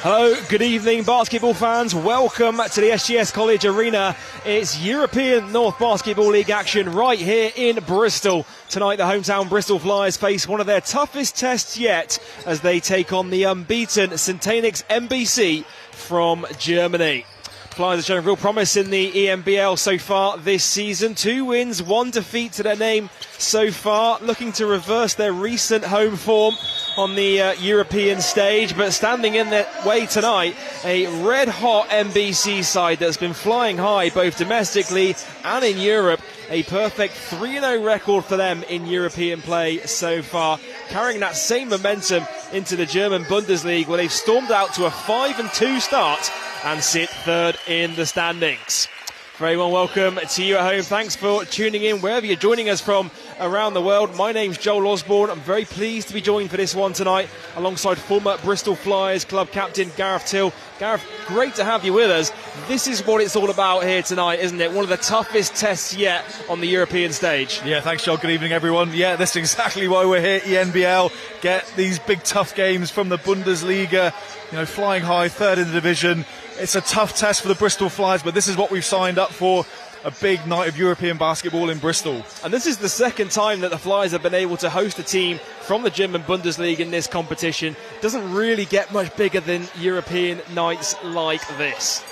Hello, good evening basketball fans. Welcome to the SGS College Arena. It's European North Basketball League action right here in Bristol. Tonight the hometown Bristol Flyers face one of their toughest tests yet as they take on the unbeaten SYNTAINICS MBC from Germany. Flyers have shown real promise in the ENBL so far this season. 2 wins, 1 defeat to their name so far, looking to reverse their recent home form on the European stage, but standing in their way tonight, a red-hot MBC side that's been flying high both domestically and in Europe. A perfect 3-0 record for them in European play so far, carrying that same momentum into the German Bundesliga, where they've stormed out to a 5-2 start and sit third in the standings. Very well, welcome to you at home. Thanks for tuning in wherever you're joining us from around the world. My name's Joel Osborne. I'm very pleased to be joined for this one tonight alongside former Bristol Flyers club captain Gareth Till. Gareth, great to have you with us. This is what it's all about here tonight, isn't it? One of the toughest tests yet on the European stage. Yeah, thanks, Joel. Good evening, everyone. Yeah, that's exactly why we're here. ENBL, get these big tough games from the Bundesliga, flying high, third in the division. It's a tough test for the Bristol Flyers, but this is what we've signed up for, a big night of European basketball in Bristol. And this is the second time that the Flyers have been able to host a team from the German Bundesliga in this competition. Doesn't really get much bigger than European nights like this.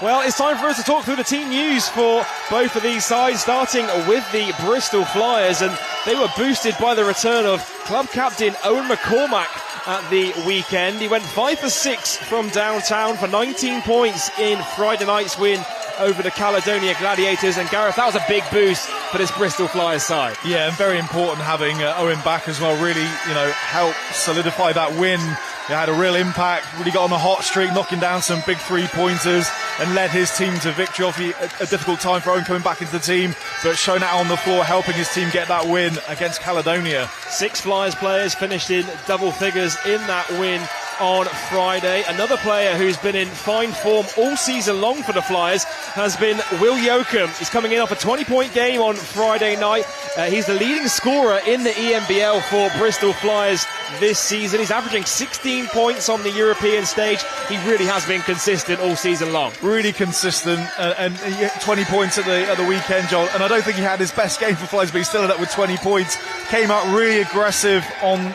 Well, it's time for us to talk through the team news for both of these sides, starting with the Bristol Flyers, and they were boosted by the return of club captain Owen McCormack at the weekend. He went 5 for 6 from downtown for 19 points in Friday night's win over the Caledonia Gladiators. And Gareth, that was a big boost for this Bristol Flyers side. Yeah, and very important having Owen back as well. Really, helped solidify that win. He had a real impact, really got on the hot streak, knocking down some big 3-pointers and led his team to victory. Obviously a difficult time for Owen coming back into the team, but showing out on the floor, helping his team get that win against Caledonia. 6 Flyers players finished in double figures in that win on Friday. Another player who's been in fine form all season long for the Flyers has been Will Yoakum. He's coming in off a 20-point game on Friday night. He's the leading scorer in the ENBL for Bristol Flyers this season. He's averaging 16 points on the European stage. He really has been consistent all season long. Really consistent, and 20 points at the weekend, Joel. And I don't think he had his best game for Flyers, but he still ended up with 20 points. Came out really aggressive on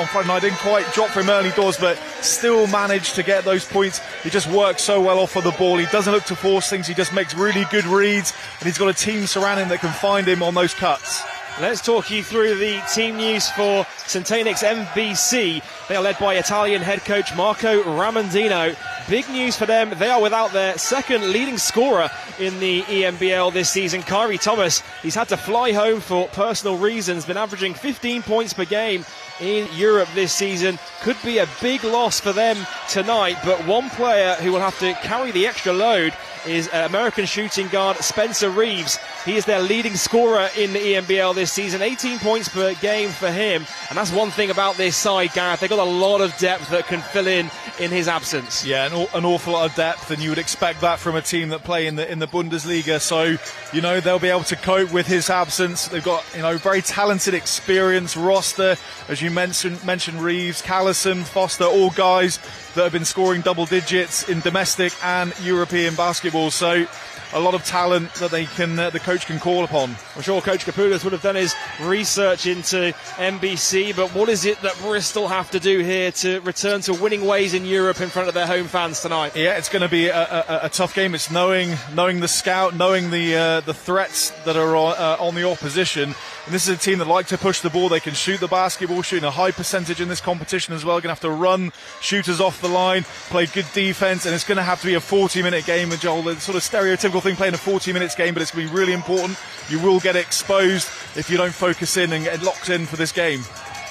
Friday night. Didn't quite drop for him early doors, but still managed to get those points. He just works so well off of the ball. He doesn't look to force things. He just makes really good reads, and he's got a team surrounding him that can find him on those cuts. Let's talk you through the team news for SYNTAINICS MBC. They are led by Italian head coach Marco Ramondino. Big news for them, they are without their second leading scorer in the ENBL this season, Kyrie Thomas. He's had to fly home for personal reasons, been averaging 15 points per game in Europe this season. Could be a big loss for them tonight, but one player who will have to carry the extra load is American shooting guard Spencer Reeves. He is their leading scorer in the ENBL this season, 18 points per game for him. And that's one thing about this side, Gareth. They've got a lot of depth that can fill in his absence. Yeah, an awful lot of depth, and you would expect that from a team that play in the Bundesliga. So, they'll be able to cope with his absence. They've got, very talented, experienced roster. As you mentioned Reeves, Callison, Foster, all guys that have been scoring double digits in domestic and European basketball. So a lot of talent that the coach can call upon. I'm sure Coach Kapoulis would have done his research into MBC, but what is it that Bristol have to do here to return to winning ways in Europe in front of their home fans tonight? Yeah, it's going to be a tough game. It's knowing the scout, knowing the threats that are on the opposition. And this is a team that like to push the ball. They can shoot the basketball, shooting a high percentage in this competition as well. Going to have to run shooters off the line, play good defense, and it's going to have to be a 40-minute game with Joel. The sort of stereotypical thing, playing a 40-minute game, but it's going to be really important. You will get exposed if you don't focus in and get locked in for this game.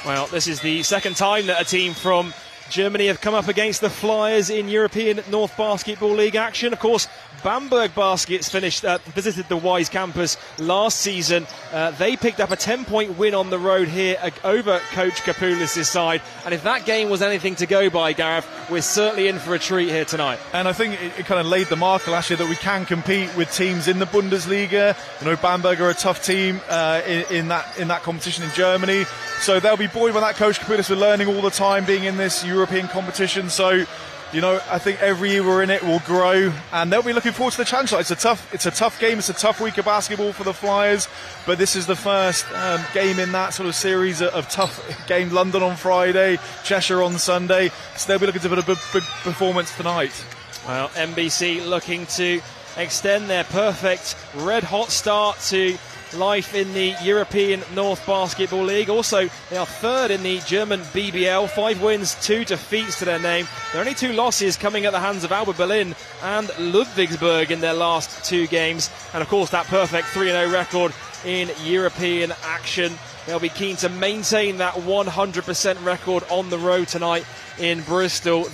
Well, this is the second time that a team from Germany have come up against the Flyers in European North Basketball League action. Of course, Bamberg Baskets visited the Wise campus last season. They picked up a 10-point win on the road here over Coach Kapoulis' side. And if that game was anything to go by, Gareth, we're certainly in for a treat here tonight. And I think it kind of laid the marker last year that we can compete with teams in the Bundesliga. Bamberg are a tough team in that competition in Germany. So they'll be buoyed by that. Coach Kapoulis, we're learning all the time being in this European competition. So You know, I think every year we're in it will grow, and they'll be looking forward to the challenge. It's a tough game. It's a tough week of basketball for the Flyers, but this is the first game in that sort of series of tough game. London on Friday, Cheshire on Sunday, so they'll be looking to put a big performance tonight. Well, MBC looking to extend their perfect red-hot start to life in the European North Basketball League. Also, they are third in the German BBL, 5 wins, 2 defeats to their name. There are only 2 losses coming at the hands of Alba Berlin and Ludwigsburg in their last 2 games. And of course, that perfect 3-0 record in European action. They'll be keen to maintain that 100% record on the road tonight in Bristol.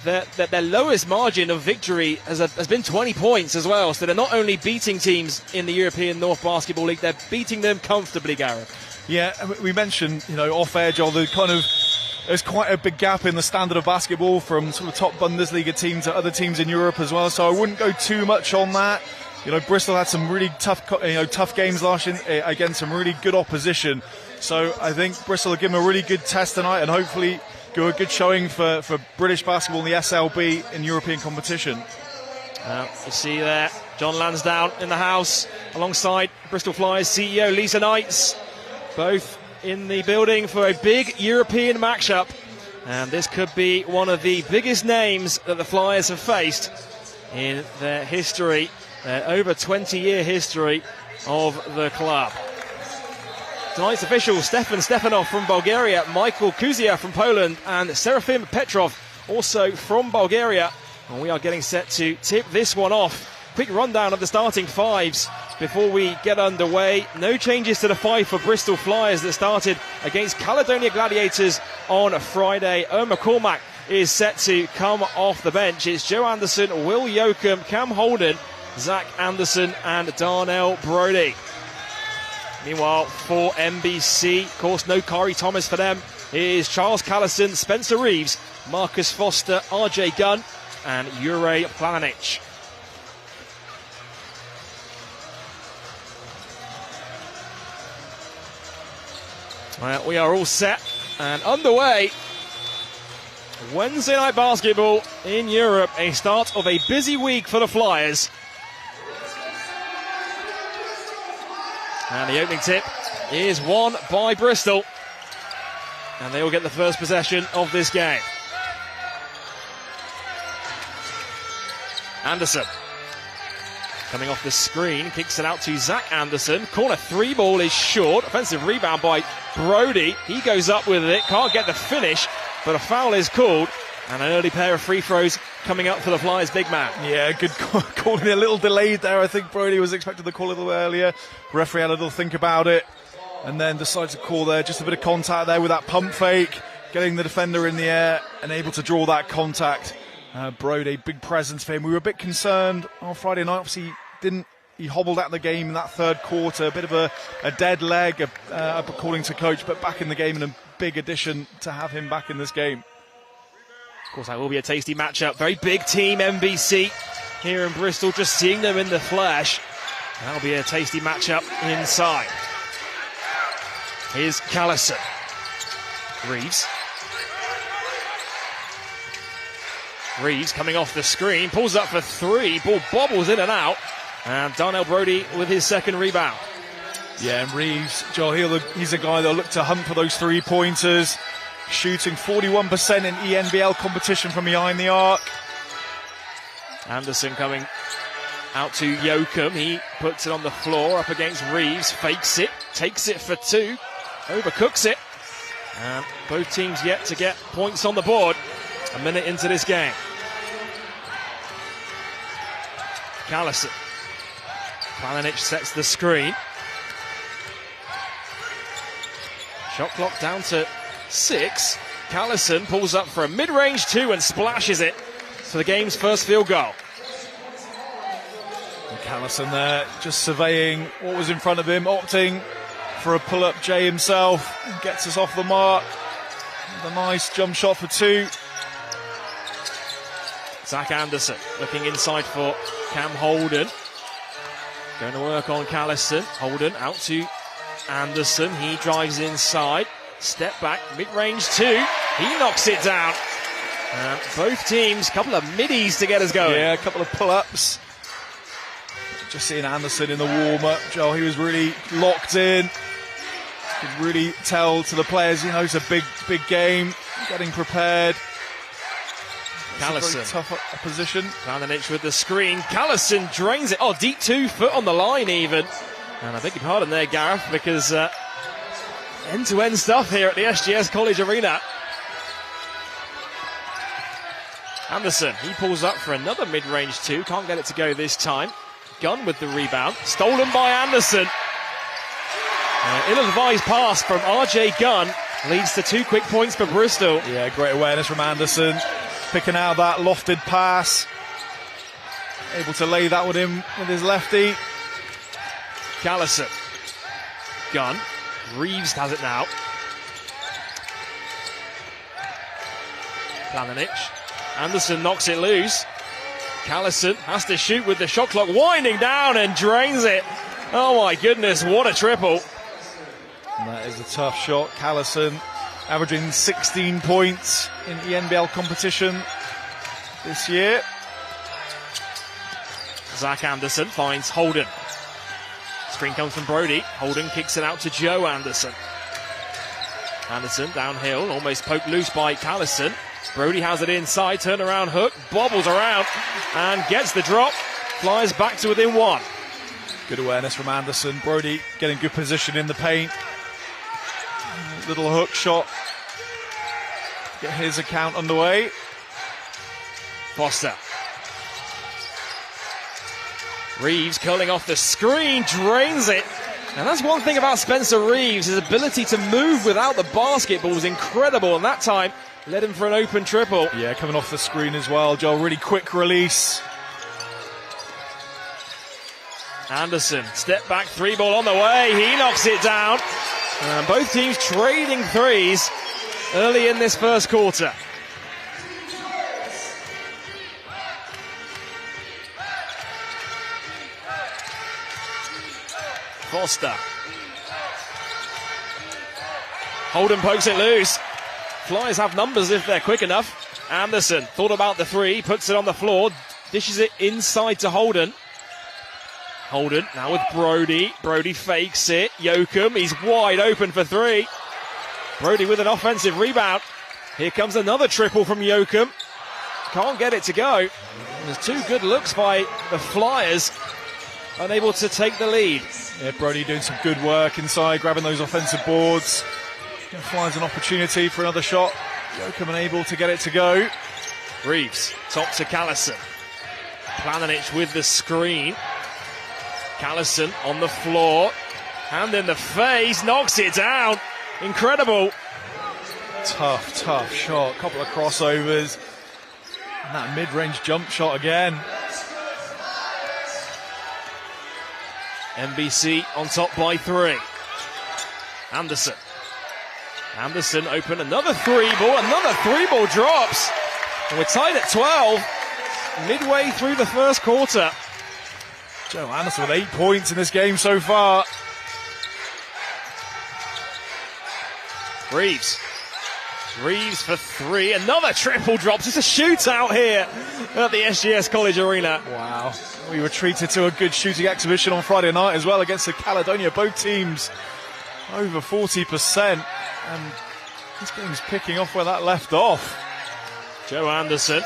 Their lowest margin of victory has been 20 points as well. So they're not only beating teams in the European North Basketball League, they're beating them comfortably, Gareth. Yeah, we mentioned, off air, Joel, there's quite a big gap in the standard of basketball from sort of top Bundesliga teams to other teams in Europe as well. So I wouldn't go too much on that. Bristol had some really tough games last year against some really good opposition. So I think Bristol will give them a really good test tonight, and hopefully go a good showing for British basketball in the SLB in European competition. You see there, John Lansdowne in the house alongside Bristol Flyers CEO Lisa Knights, both in the building for a big European matchup. And this could be one of the biggest names that the Flyers have faced in their history, their over 20-year history of the club. Tonight's officials, Stefan Stefanov from Bulgaria, Michael Kuzia from Poland, and Serafim Petrov, also from Bulgaria. And we are getting set to tip this one off. Quick rundown of the starting 5s before we get underway. No changes to the 5 for Bristol Flyers that started against Caledonia Gladiators on Friday. McCormack is set to come off the bench. It's Joe Anderson, Will Yoakum, Cam Holden, Zach Anderson, and Darnell Brody. Meanwhile, for MBC, of course, no Kari Thomas for them. Is Charles Callison, Spencer Reeves, Marcus Foster, RJ Gunn, and Jure Planinic. Well, we are all set and underway. Wednesday night basketball in Europe, a start of a busy week for the Flyers. And the opening tip is won by Bristol. And they will get the first possession of this game. Anderson coming off the screen, kicks it out to Zach Anderson. Corner 3 ball is short. Offensive rebound by Brody. He goes up with it, can't get the finish, but a foul is called. And an early pair of free throws coming up for the Flyers big man. Yeah, good call. A little delayed there. I think Brody was expected to call a little earlier. Referee had a little think about it and then decided to call there. Just a bit of contact there with that pump fake, getting the defender in the air and able to draw that contact. Brody, big presence for him. We were a bit concerned on Friday night. Obviously, he hobbled out of the game in that third quarter. A bit of a dead leg, according to coach, but back in the game and a big addition to have him back in this game. Of course, that will be a tasty matchup. Very big team, MBC, here in Bristol. Just seeing them in the flesh. That'll be a tasty matchup inside. Here's Callison. Reeves. Reeves coming off the screen. Pulls up for 3. Ball bobbles in and out. And Darnell Brody with his second rebound. Yeah, and Reeves, Joel, he's a guy that'll look to hunt for those 3-pointers. Shooting 41% in ENBL competition from behind the arc. Anderson coming out to Yoakum. He puts it on the floor up against Reeves. Fakes it, takes it for 2. Overcooks it. And both teams yet to get points on the board. A minute into this game. Callison. Planinic sets the screen. Shot clock down to 6. Callison pulls up for a mid-range 2 and splashes it for the game's first field goal. And Callison there just surveying what was in front of him, opting for a pull-up J himself. Gets us off the mark. The nice jump shot for 2. Zach Anderson looking inside for Cam Holden. Going to work on Callison. Holden out to Anderson. He drives inside. Step back, mid-range 2. He knocks it down. Both teams, a couple of middies to get us going. Yeah, a couple of pull-ups. Just seeing Anderson in the warm-up, Joel, he was really locked in. You could really tell to the players, it's a big game, getting prepared. Callison. Tough opposition. Planinic with the screen. Callison drains it. Oh, deep 2 foot on the line even. And I beg your pardon there, Gareth, because end-to-end stuff here at the SGS College Arena. Anderson, he pulls up for another mid-range 2. Can't get it to go this time. Gunn with the rebound. Stolen by Anderson. Ill-advised pass from RJ Gunn leads to 2 quick points for Bristol. Yeah, great awareness from Anderson. Picking out that lofted pass. Able to lay that one in with his lefty. Callison. Gunn. Reeves has it now. Planinic. Anderson knocks it loose. Callison has to shoot with the shot clock winding down and drains it. Oh my goodness, what a triple. And that is a tough shot. Callison averaging 16 points in ENBL competition this year. Zach Anderson finds Holden. Screen comes from Brody. Holden kicks it out to Joe Anderson. Anderson downhill, almost poked loose by Callison. Brody has it inside, turnaround hook, bobbles around and gets the drop. Flies back to within 1. Good awareness from Anderson. Brody getting good position in the paint. Little hook shot. Get his account underway. Foster. Reeves curling off the screen, drains it. And that's one thing about Spencer Reeves, his ability to move without the basketball was incredible. And that time, led him for an open triple. Yeah, coming off the screen as well, Joel. Really quick release. Anderson, step back 3 ball on the way. He knocks it down. And both teams trading threes early in this first quarter. Foster. Holden pokes it loose. Flyers have numbers if they're quick enough. Anderson thought about the 3, puts it on the floor, dishes it inside to Holden. Holden now with Brody. Brody fakes it. Yoakum, he's wide open for 3. Brody with an offensive rebound. Here comes another triple from Yoakum. Can't get it to go. There's 2 good looks by the Flyers. Unable to take the lead. Yeah, Brody doing some good work inside, grabbing those offensive boards. Flyers an opportunity for another shot. Yoakum unable to get it to go. Reeves, top to Callison. Planinic with the screen. Callison on the floor. Hand in the face, knocks it down. Incredible. Tough shot. Couple of crossovers. And that mid-range jump shot again. MBC on top by 3. Anderson open, another 3 ball, another 3 ball drops. And we're tied at 12, midway through the first quarter. Joe Anderson with 8 points in this game so far. Reeves for 3, another triple drops. It's a shootout here at the SGS College Arena. Wow. We were treated to a good shooting exhibition on Friday night as well against the Caledonia. Both teams over 40%. And this game's picking off where that left off. Joe Anderson.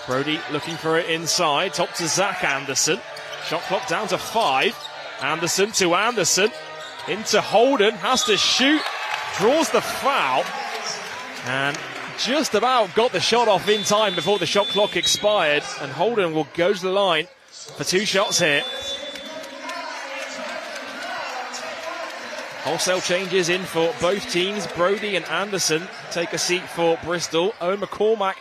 Brody looking for it inside. Top to Zach Anderson. Shot clock down to 5. Anderson to Anderson. Into Holden. Has to shoot. Draws the foul. And just about got the shot off in time before the shot clock expired. And Holden will go to the line for 2 shots here. Wholesale changes in for both teams. Brody and Anderson take a seat for Bristol. Owen McCormack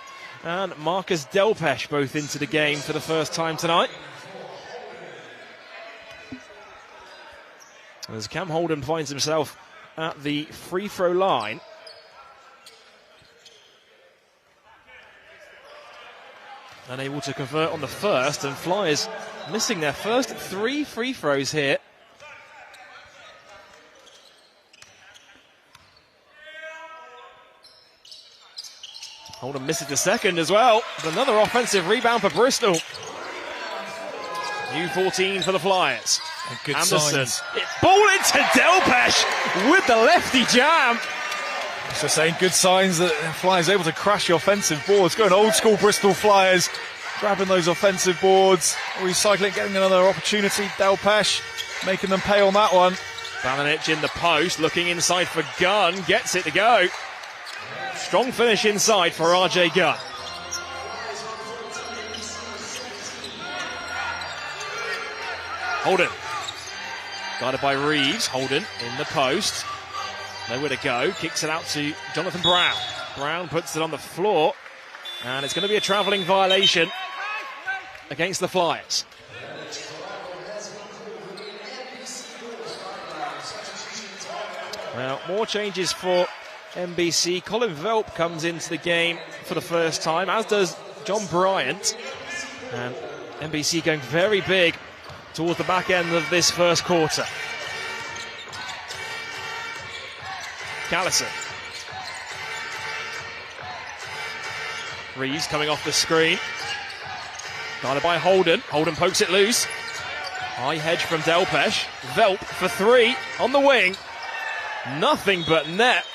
and Marcus Delpesh both into the game for the first time tonight. As Cam Holden finds himself at the free throw line. Unable to convert on the first, and Flyers missing their first 3 free throws here. Holden misses the second as well. But another offensive rebound for Bristol. New 14 for the Flyers. Good Anderson. signs. Ball into Delpesh with the lefty jam. So saying good signs that Flyers able to crash the offensive boards. Going old school Bristol Flyers, grabbing those offensive boards, recycling, getting another opportunity. Delpesh making them pay on that one. Balanic in the post, looking inside for Gunn, gets it to go. Strong finish inside for RJ Gunn. Holden, guarded by Reeves. Holden in the post. Nowhere to go. Kicks it out to Jonathan Brown. Brown puts it on the floor. And it's going to be a travelling violation against the Flyers. Well, more changes for MBC. Colin Velp comes into the game for the first time, as does John Bryant. And MBC going very big towards the back end of this first quarter. Callison. Reeves coming off the screen. Guarded by Holden. Holden pokes it loose. High hedge from Delpesh. Velp for three on the wing. Nothing but net.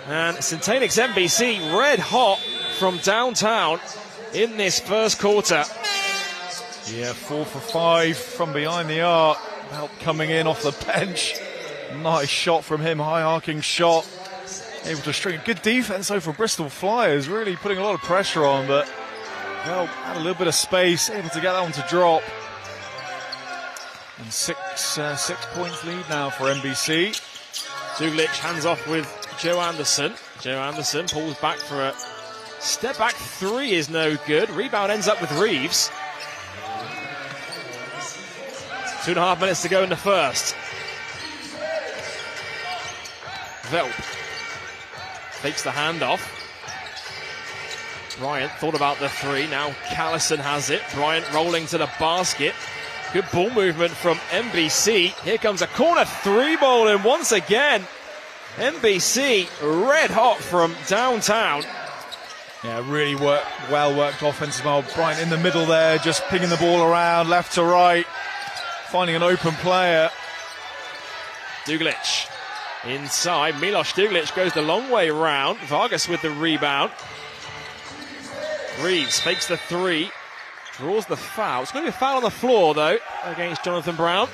And SYNTAINICS MBC red hot from downtown in this first quarter. Yeah, 4 for 5 from behind the arc. Velp coming in off the bench. Nice shot from him, high arcing shot. Able to string. Good defense though for Bristol Flyers, really putting a lot of pressure on, but Velp had a little bit of space, able to get that one to drop. And 6 points lead now for MBC. Duglic hands off with Joe Anderson. Joe Anderson pulls back for a step back three, is no good. Rebound ends up with Reeves. 2.5 minutes to go in the first. Velp takes the handoff. Bryant thought about the three. Now Callison has it. Bryant rolling to the basket. Good ball movement from MBC. Here comes a corner three ball in once again. MBC red hot from downtown. Yeah, really well worked offensive. Bryant in the middle there, just pinging the ball around left to right, finding an open player. Duglic inside. Milos Duglic goes the long way round. Vargas with the rebound. Reeves fakes the three. Draws the foul. It's going to be a foul on the floor, though, against Jonathan Brown.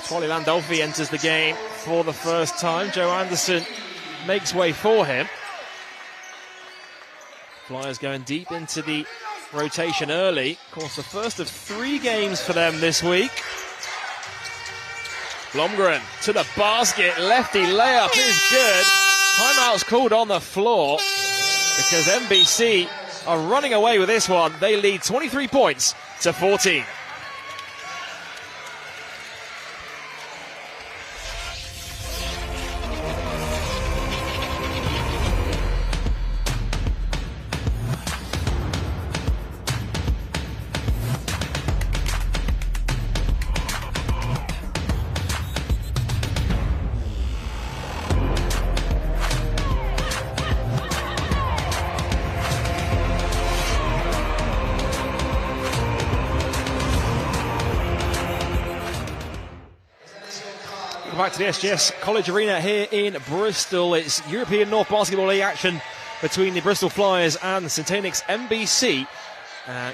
Twali Landolfi enters the game for the first time. Joe Anderson makes way for him. Flyers going deep into the rotation early. Of course, the first of 3 games for them this week. Blomgren to the basket. Lefty layup is good. Timeout's called on the floor because MBC are running away with this one. They lead 23 points to 14. Back to the SGS College Arena here in Bristol. It's European North Basketball League action between the Bristol Flyers and the SYNTAINICS MBC.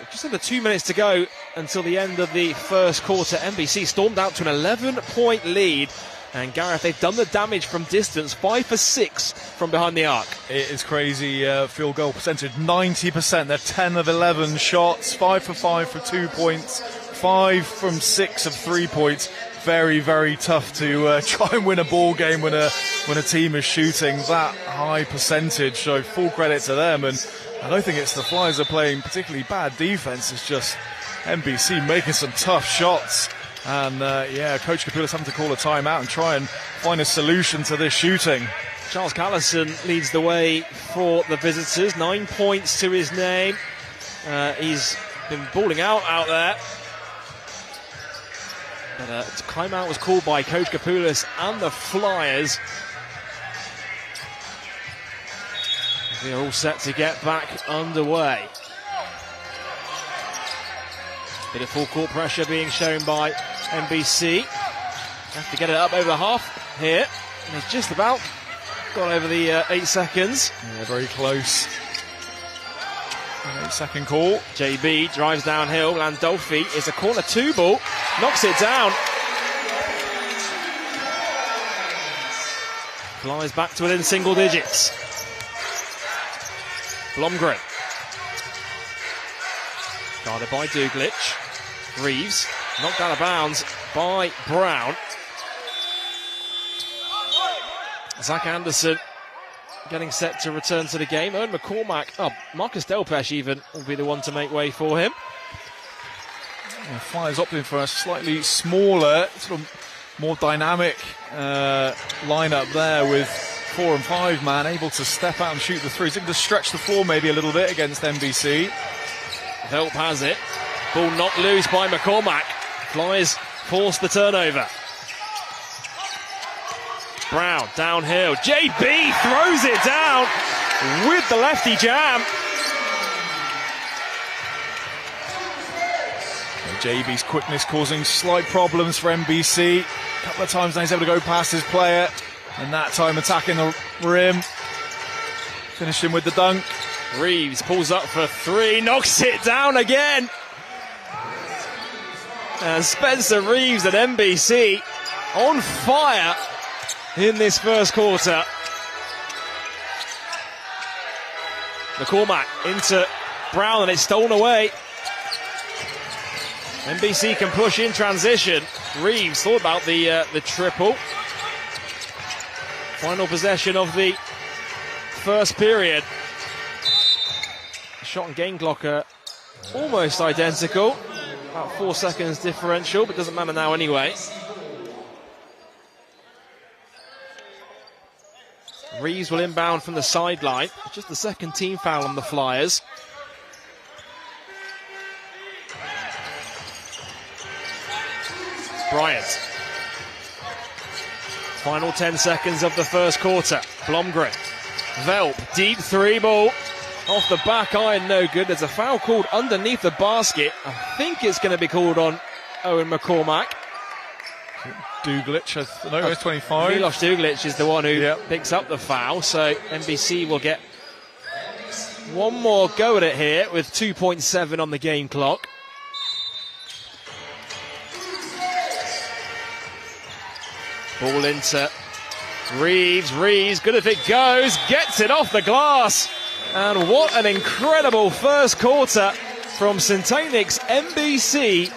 Just under 2 minutes to go until the end of the first quarter. MBC stormed out to an 11-point lead. And Gareth, they've done the damage from distance, 5 for 6 from behind the arc. It is crazy. Field goal percentage 90%. They're 10 of 11 shots, 5 for 5 for 2 points, 5 from 6 of 3 points. Very, very tough to try and win a ball game when a team is shooting that high percentage. So full credit to them. And I don't think it's the Flyers are playing particularly bad defense. It's just MBC making some tough shots. And Coach Capulis having to call a timeout and try and find a solution to this shooting. Charles Callison leads the way for the visitors. 9 points to his name. He's been balling out there. But timeout was called by Coach Kapoulis and the Flyers. They're all set to get back underway. Bit of full court pressure being shown by MBC. Have to get it up over the half here. And they've just about got over the 8 seconds. Yeah, very close. 8-second call. JB drives downhill. Landolfi is a corner 2 ball. Knocks it down. Flies back to within single digits. Blomgren. Guarded by Duglitch. Reeves knocked out of bounds by Brown. Zach Anderson getting set to return to the game. Owen McCormack, Marcus Delpesh even will be the one to make way for him. Yeah, Flyers opting for a slightly smaller, sort of more dynamic lineup there with 4 and 5 man able to step out and shoot the threes. Looking to stretch the floor maybe a little bit against MBC. Velp has it. Ball knocked loose by McCormack. Flyers force the turnover. Brown downhill. JB throws it down with the lefty jam. JB's quickness causing slight problems for MBC. A couple of times now he's able to go past his player, and that time attacking the rim. Finishing with the dunk. Reeves pulls up for 3, knocks it down again. And Spencer Reeves at MBC on fire in this first quarter. McCormack into Brown, and it's stolen away. MBC can push in transition. Reeves thought about the triple. Final possession of the first period. Shot and game clock are almost identical. About 4 seconds differential, but doesn't matter now anyway. Reeves will inbound from the sideline. Just the second team foul on the Flyers. Bryant. Final 10 seconds of the first quarter. Blomgren. Velp. Deep 3 ball. Off the back iron, no good. There's a foul called underneath the basket. I think it's going to be called on Owen McCormack. Duglitch, no, it's 25. Milos Duglitch is the one who picks up the foul, so MBC will get one more go at it here with 2.7 on the game clock. Ball into Reeves. Reeves, good if it goes, gets it off the glass. And what an incredible first quarter from SYNTAINICS MBC.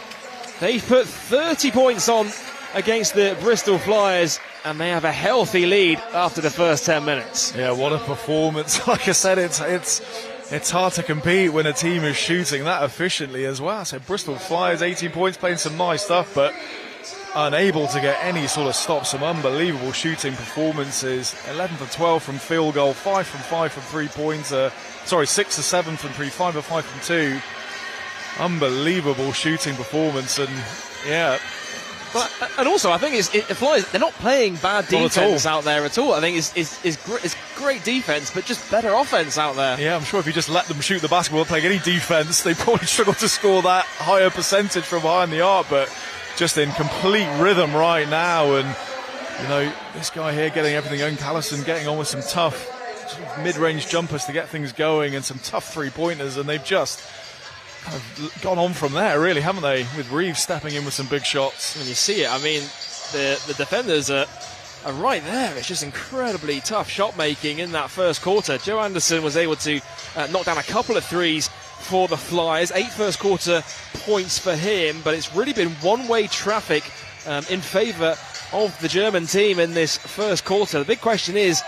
They've put 30 points on against the Bristol Flyers, and they have a healthy lead after the first 10 minutes. Yeah, what a performance. Like I said, it's hard to compete when a team is shooting that efficiently as well. So Bristol Flyers, 18 points, playing some nice stuff, but unable to get any sort of stop. Some unbelievable shooting performances. 11 for 12 from field goal, 5 from 5 from 3-pointer. 6 to 7 from 3, 5 for 5 from 2. Unbelievable shooting performance, and yeah. But, and also, I think the Flyers, they're not playing bad defense out there at all. I think it's great defense, but just better offense out there. Yeah, I'm sure if you just let them shoot the basketball, playing any defense, they probably struggle to score that higher percentage from behind the arc, but just in complete rhythm right now. And, you know, this guy here getting everything going, Callison getting on with some tough sort of mid-range jumpers to get things going and some tough 3-pointers, and they've just kind of gone on from there, really, haven't they? With Reeves stepping in with some big shots. When you see it, I mean, the defenders are right there. It's just incredibly tough shot making in that first quarter. Joe Anderson was able to knock down a couple of threes for the Flyers. 8 first quarter points for him, but it's really been one-way traffic in favour of the German team in this first quarter. The big question is,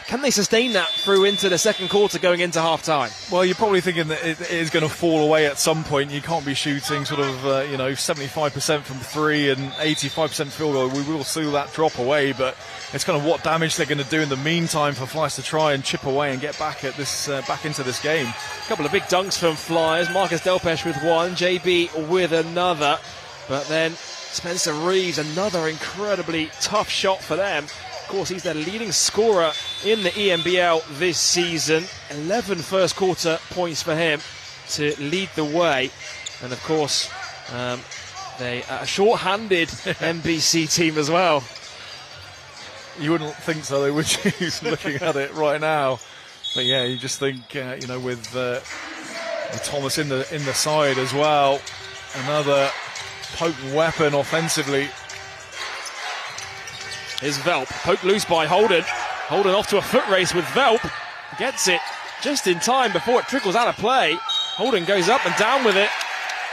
can they sustain that through into the second quarter going into half-time? Well, you're probably thinking that it is going to fall away at some point. You can't be shooting sort of, 75% from 3 and 85% field goal. We will see that drop away, but it's kind of what damage they're going to do in the meantime for Flyers to try and chip away and get back at this, back into this game. A couple of big dunks from Flyers. Marcus Delpesh with one, JB with another. But then Spencer Reeves, another incredibly tough shot for them. Of course, he's their leading scorer in the ENBL this season. 11 first quarter points for him to lead the way. And of course, they are a short-handed MBC team as well. You wouldn't think so, though, would you? Looking at it right now. But yeah, you just think, with Thomas in the side as well, another potent weapon offensively. Here's Velp, poked loose by Holden. Holden off to a foot race with Velp. Gets it just in time before it trickles out of play. Holden goes up and down with it.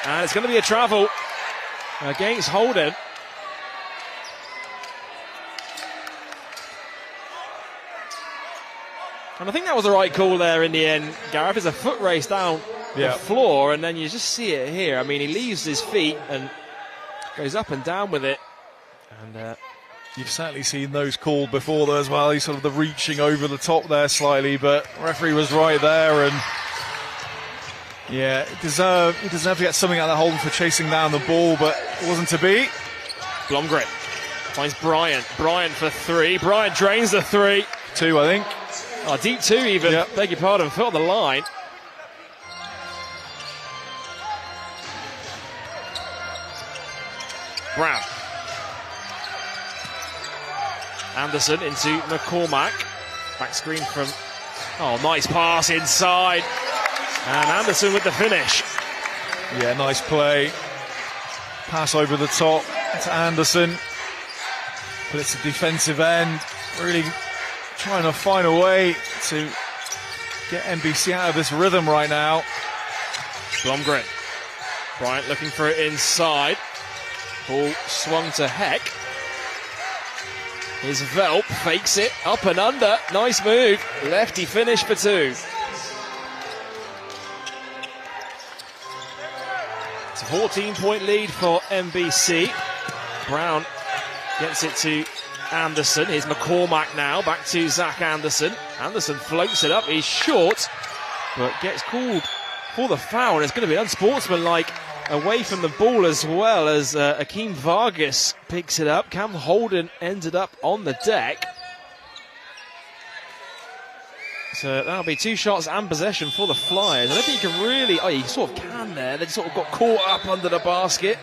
And it's going to be a travel against Holden. And I think that was the right call there in the end, Gareth. It's a foot race down the floor, and then you just see it here. I mean, he leaves his feet and goes up and down with it. And you've certainly seen those called before though as well. He's sort of the reaching over the top there slightly, but the referee was right there, and yeah, he deserved to get something out of Holden for chasing down the ball, but it wasn't to be. Blomgren finds Bryant. Bryant for three. Bryant drains the three. Two, I think. Oh, deep two even. Yep. Beg your pardon. Foot on the line. Brown. Anderson into McCormack. Back screen from... Oh, nice pass inside. And Anderson with the finish. Yeah, nice play. Pass over the top to Anderson. But it's a defensive end. Really trying to find a way to get MBC out of this rhythm right now. Blomgren. Bryant looking for it inside. Ball swung to Heck. Here's Velp, fakes it, up and under. Nice move. Lefty finish for two. It's a 14-point lead for MBC. Brown gets it to Anderson. Here's McCormack now, back to Zach Anderson. Anderson floats it up, he's short, but gets called for the foul. And it's going to be unsportsmanlike away from the ball as well, as Akeem Vargas picks it up. Cam Holden ended up on the deck. So that'll be two shots and possession for the Flyers. I don't think you can really... Oh, you sort of can there. They sort of got caught up under the basket.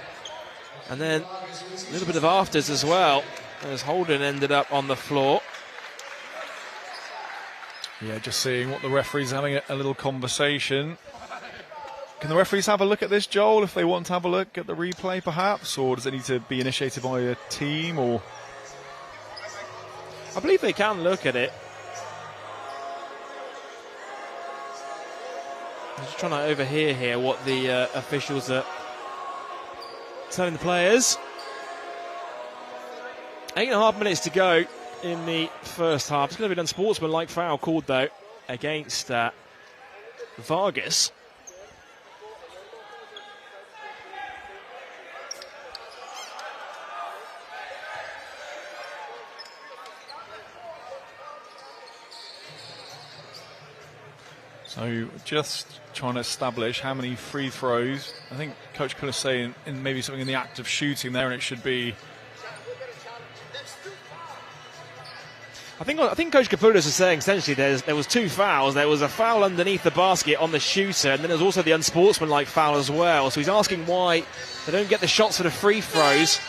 And then a little bit of afters as well, as Holden ended up on the floor. Yeah, just seeing what the referee's having a little conversation. Can the referees have a look at this, Joel, if they want to have a look at the replay, perhaps? Or does it need to be initiated by a team? Or I believe they can look at it. I'm just trying to overhear here what the officials are telling the players. 8.5 minutes to go in the first half. It's going to be an unsportsmanlike foul called, though, against Vargas. So just trying to establish how many free throws. I think Coach could have saying in maybe something in the act of shooting there, and it should be... I think Coach Kapoulis was saying essentially there was two fouls. There was a foul underneath the basket on the shooter, and then there's also the unsportsmanlike foul as well. So he's asking why they don't get the shots for the free throws,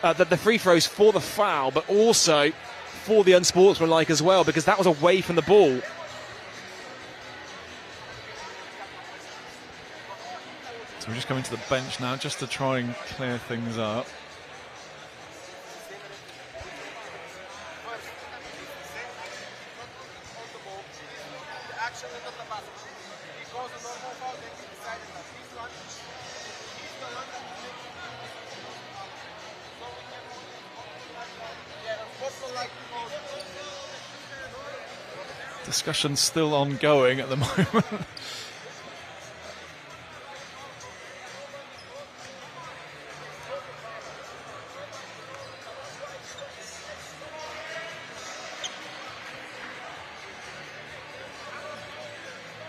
the free throws for the foul, but also for the unsportsmanlike as well, because that was away from the ball. So we're just coming to the bench now just to try and clear things up. Discussion's still ongoing at the moment.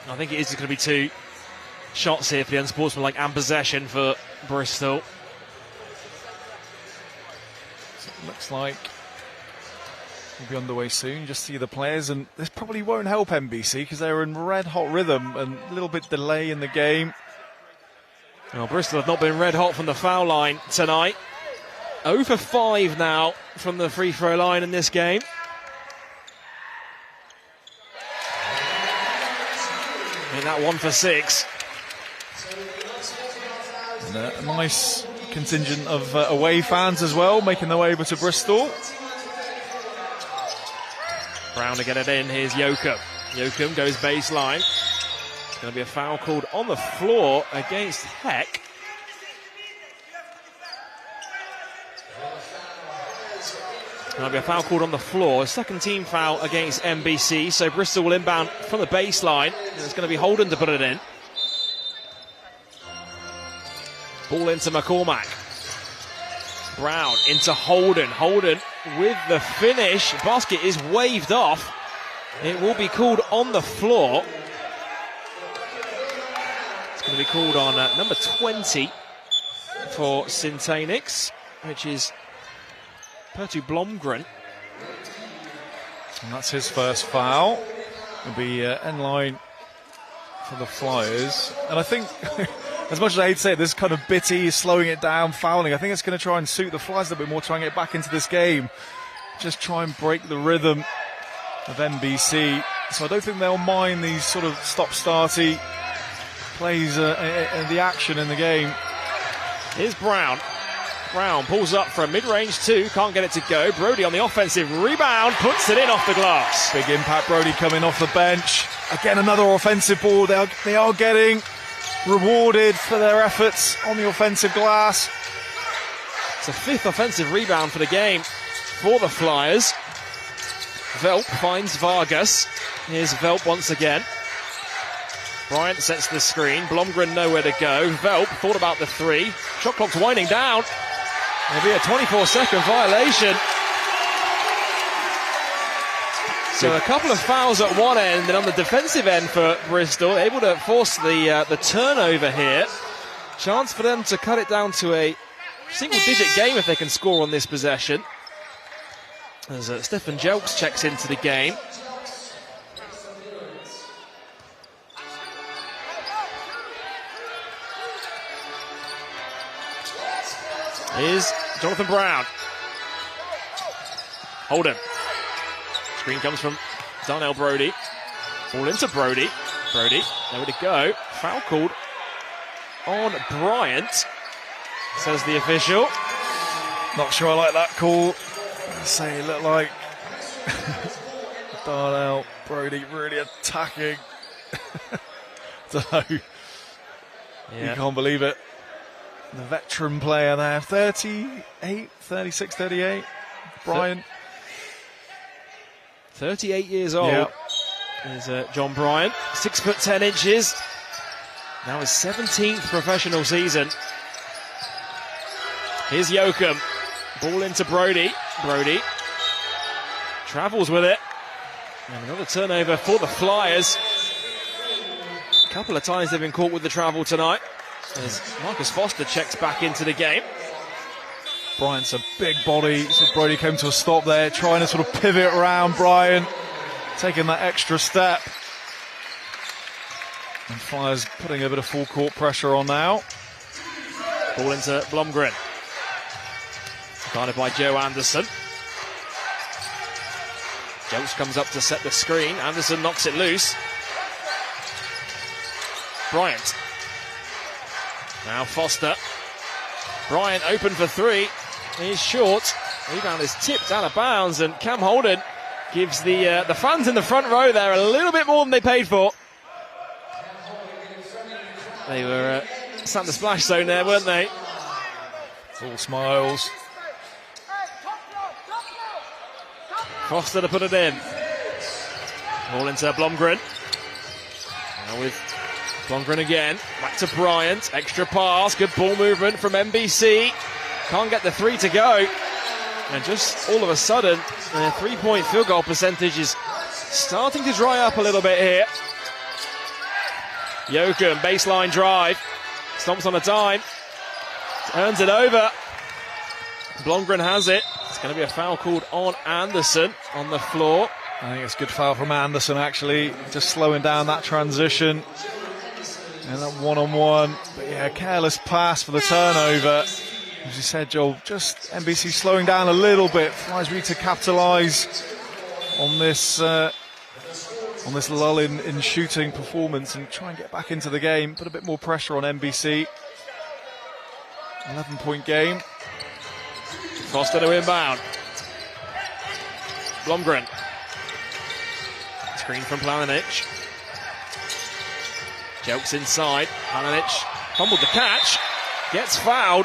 I think it is going to be two shots here for the unsportsmanlike and possession for Bristol. It looks like we'll be underway soon. Just see the players, and this probably won't help MBC because they're in red-hot rhythm and a little bit delay in the game. Well, Bristol have not been red hot from the foul line tonight. 0 for 5 now from the free throw line in this game. And that 1 for 6. And a nice contingent of away fans as well, making their way over to Bristol. Brown to get it in. Here's Yoakum. Yoakum goes baseline. It's going to be a foul called on the floor against Heck. There'll be a foul called on the floor. Second team foul against MBC. So Bristol will inbound from the baseline. And it's going to be Holden to put it in. Ball into McCormack. Brown into Holden. Holden with the finish. Basket is waved off. It will be called on the floor. It's going to be called on number 20 for SYNTAINICS, which is Pertu Blomgren. And that's his first foul. It'll be end line for the Flyers. And I think, as much as I hate to say it, this kind of bitty, slowing it down, fouling, I think it's going to try and suit the Flyers a little bit more, try and get back into this game. Just try and break the rhythm of MBC. So I don't think they'll mind these sort of stop-starty plays in the action in the game. Here's Brown. Brown pulls up for a mid-range 2, can't get it to go. Brody on the offensive rebound, puts it in off the glass. Big impact, Brody coming off the bench. Again, another offensive ball. They are getting rewarded for their efforts on the offensive glass. It's a 5th offensive rebound for the game for the Flyers. Velp finds Vargas. Here's Velp once again. Bryant sets the screen. Blomgren nowhere to go. Velp thought about the 3. Shot clock's winding down. There'll be a 24-second violation. So a couple of fouls at one end, and on the defensive end for Bristol, able to force the turnover here. Chance for them to cut it down to a single-digit game if they can score on this possession. As Stefan Jelks checks into the game. Here's Jonathan Brown. Holden. Screen comes from Darnell Brody. Ball into Brody. Brody, nowhere to go. Foul called on Bryant, says the official. Not sure I like that call. Say it looked like Darnell Brody really attacking. Don't know. Yeah. You can't believe it. The veteran player there, 38, 36, 38. Bryant. 38 years old is John Bryant. 6'10". Now his 17th professional season. Here's Yoakum. Ball into Brody. Brody travels with it. And another turnover for the Flyers. A couple of times they've been caught with the travel tonight. As Marcus Foster checks back into the game. Bryant's a big body, so Brody came to a stop there, trying to sort of pivot around Bryant, taking that extra step. And Flyers putting a bit of full court pressure on now. Ball into Blomgren. Guarded by Joe Anderson. Jones comes up to set the screen. Anderson knocks it loose. Bryant. Now Foster. Bryant open for 3. He's short. Rebound is tipped out of bounds, and Cam Holden gives the fans in the front row there a little bit more than they paid for. They were sat in the splash zone there, weren't they? It's all smiles. Foster to put it in. Ball into Blomgren. Now with Blomgren again. Back to Bryant. Extra pass. Good ball movement from MBC. Can't get the 3 to go. And just all of a sudden, their 3-point field goal percentage is starting to dry up a little bit here. Yoakum, baseline drive. Stomps on a dime. Turns it over. Blomgren has it. It's going to be a foul called on Anderson on the floor. I think it's a good foul from Anderson, actually, just slowing down that transition. And that one-on-one. But yeah, careless pass for the turnover. As you said, Joel, just MBC slowing down a little bit. Flyers need to capitalise on this lull in shooting performance and try and get back into the game. Put a bit more pressure on MBC. 11-point game. Foster to inbound. Blomgren. Screen from Planinic. Jelks inside. Planinic fumbled the catch. Gets fouled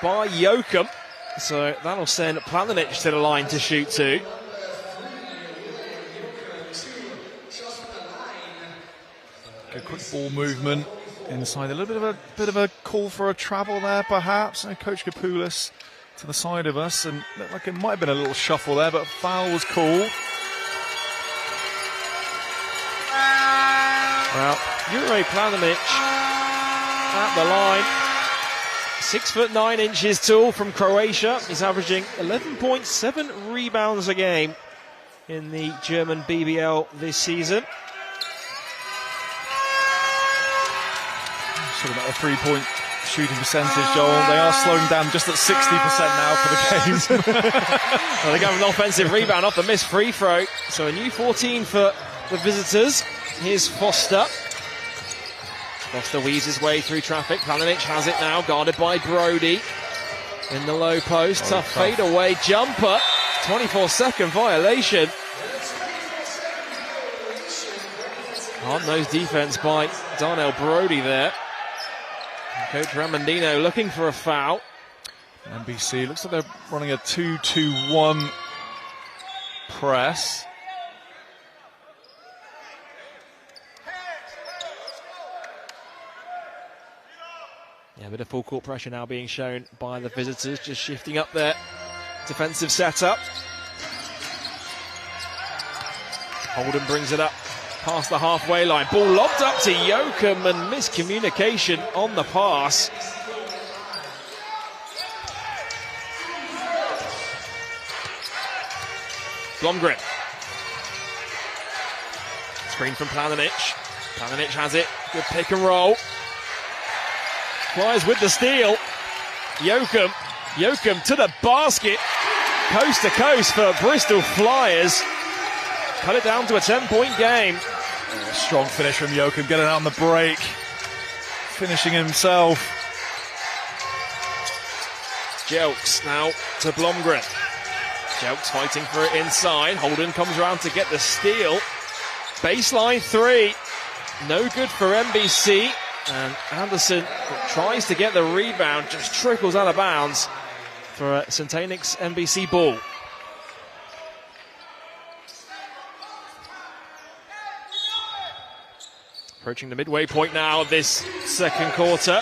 by Joachim. So that'll send Planinic to the line to shoot two. Good quick ball movement inside. A little bit of a call for a travel there, perhaps. And Coach Kapoulis to the side of us, and looked like it might have been a little shuffle there, but foul was called. Well, Jure Planinic at the line. 6'9" tall from Croatia. He's averaging 11.7 rebounds a game in the German BBL this season. Sort of about a 3-point shooting percentage, Joel. They are slowing down just at 60% now for the game. Well, they got an offensive rebound off the missed free throw. So a new 14 for the visitors. Here's Foster. Foster weaves his way through traffic. Planinic has it now, guarded by Brody. In the low post, tough fadeaway jumper. 24-second violation. Hard-nosed defense by Darnell Brody there. Coach Ramondino looking for a foul. MBC looks like they're running a 2-2-1 press. Yeah, a bit of full court pressure now being shown by the visitors, just shifting up their defensive setup. Holden brings it up past the halfway line. Ball lobbed up to Joachim and miscommunication on the pass. Blomgren. Screen from Planinic. Planinic has it. Good pick and roll. Flyers with the steal. Joachim to the basket. Coast to coast for Bristol Flyers. Cut it down to a 10-point game. Strong finish from Joachim, getting out on the break. Finishing himself. Jelks now to Blomgren. Jelks fighting for it inside. Holden comes around to get the steal. Baseline three. No good for MBC. And Anderson tries to get the rebound, just trickles out of bounds for a SYNTAINICS MBC ball. Approaching the midway point now of this second quarter.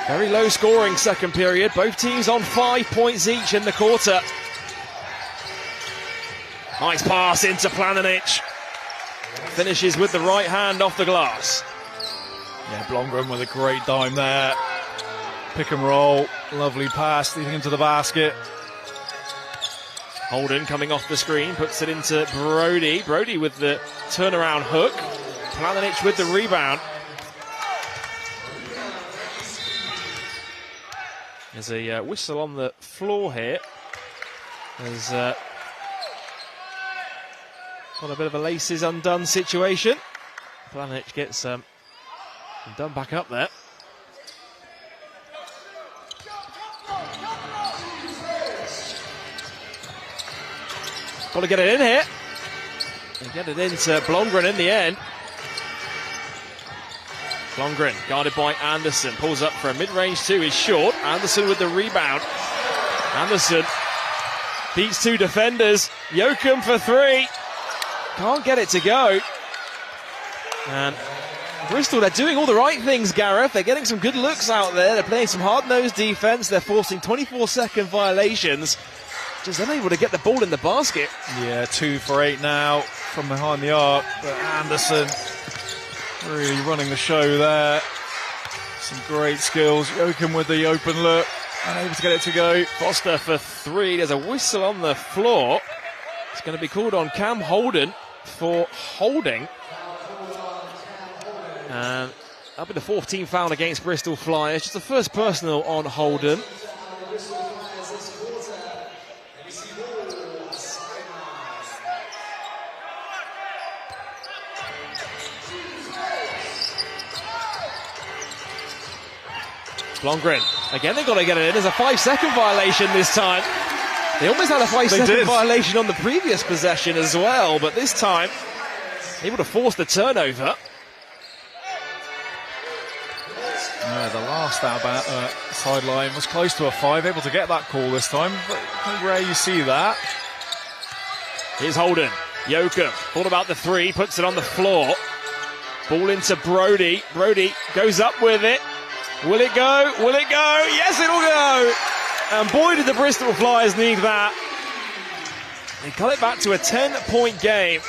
Very low scoring second period. Both teams on 5 points each in the quarter. Nice pass into Planinic. Finishes with the right hand off the glass. Yeah, Blomgren with a great dime there. Pick and roll, lovely pass, leading into the basket. Holden coming off the screen, puts it into Brody. Brody with the turnaround hook. Planinic with the rebound. There's a whistle on the floor here. There's got a bit of a laces undone situation. Planinic gets done back up there. Got to get it in here. And get it into Blomgren in the end. Blomgren guarded by Anderson. Pulls up for a mid-range two. Is short. Anderson with the rebound. Anderson beats two defenders. Joachim for three. Can't get it to go. And Bristol, they're doing all the right things, Gareth. They're getting some good looks out there. They're playing some hard-nosed defense. They're forcing 24-second violations. Just unable to get the ball in the basket. Yeah, 2 for 8 now from behind the arc. But Anderson really running the show there. Some great skills. Joachim with the open look. unable to get it to go. Foster for 3. There's a whistle on the floor. It's going to be called on Cam Holden for holding. And that'll be the 4th team foul against Bristol Flyers. Just the first personal on Holden. Blomgren, again they've got to get it in. There's a 5-second violation this time. They almost had a 5-second violation on the previous possession as well, but this time able to force the turnover. Yeah, the last sideline was close to a 5, able to get that call this time, but rare you see that. Here's Holden. Joachim thought about the 3, puts it on the floor. Ball into Brody. Brody goes up with it. Will it go? Will it go? Yes, it'll go! And boy, did the Bristol Flyers need that. They cut it back to a 10-point game.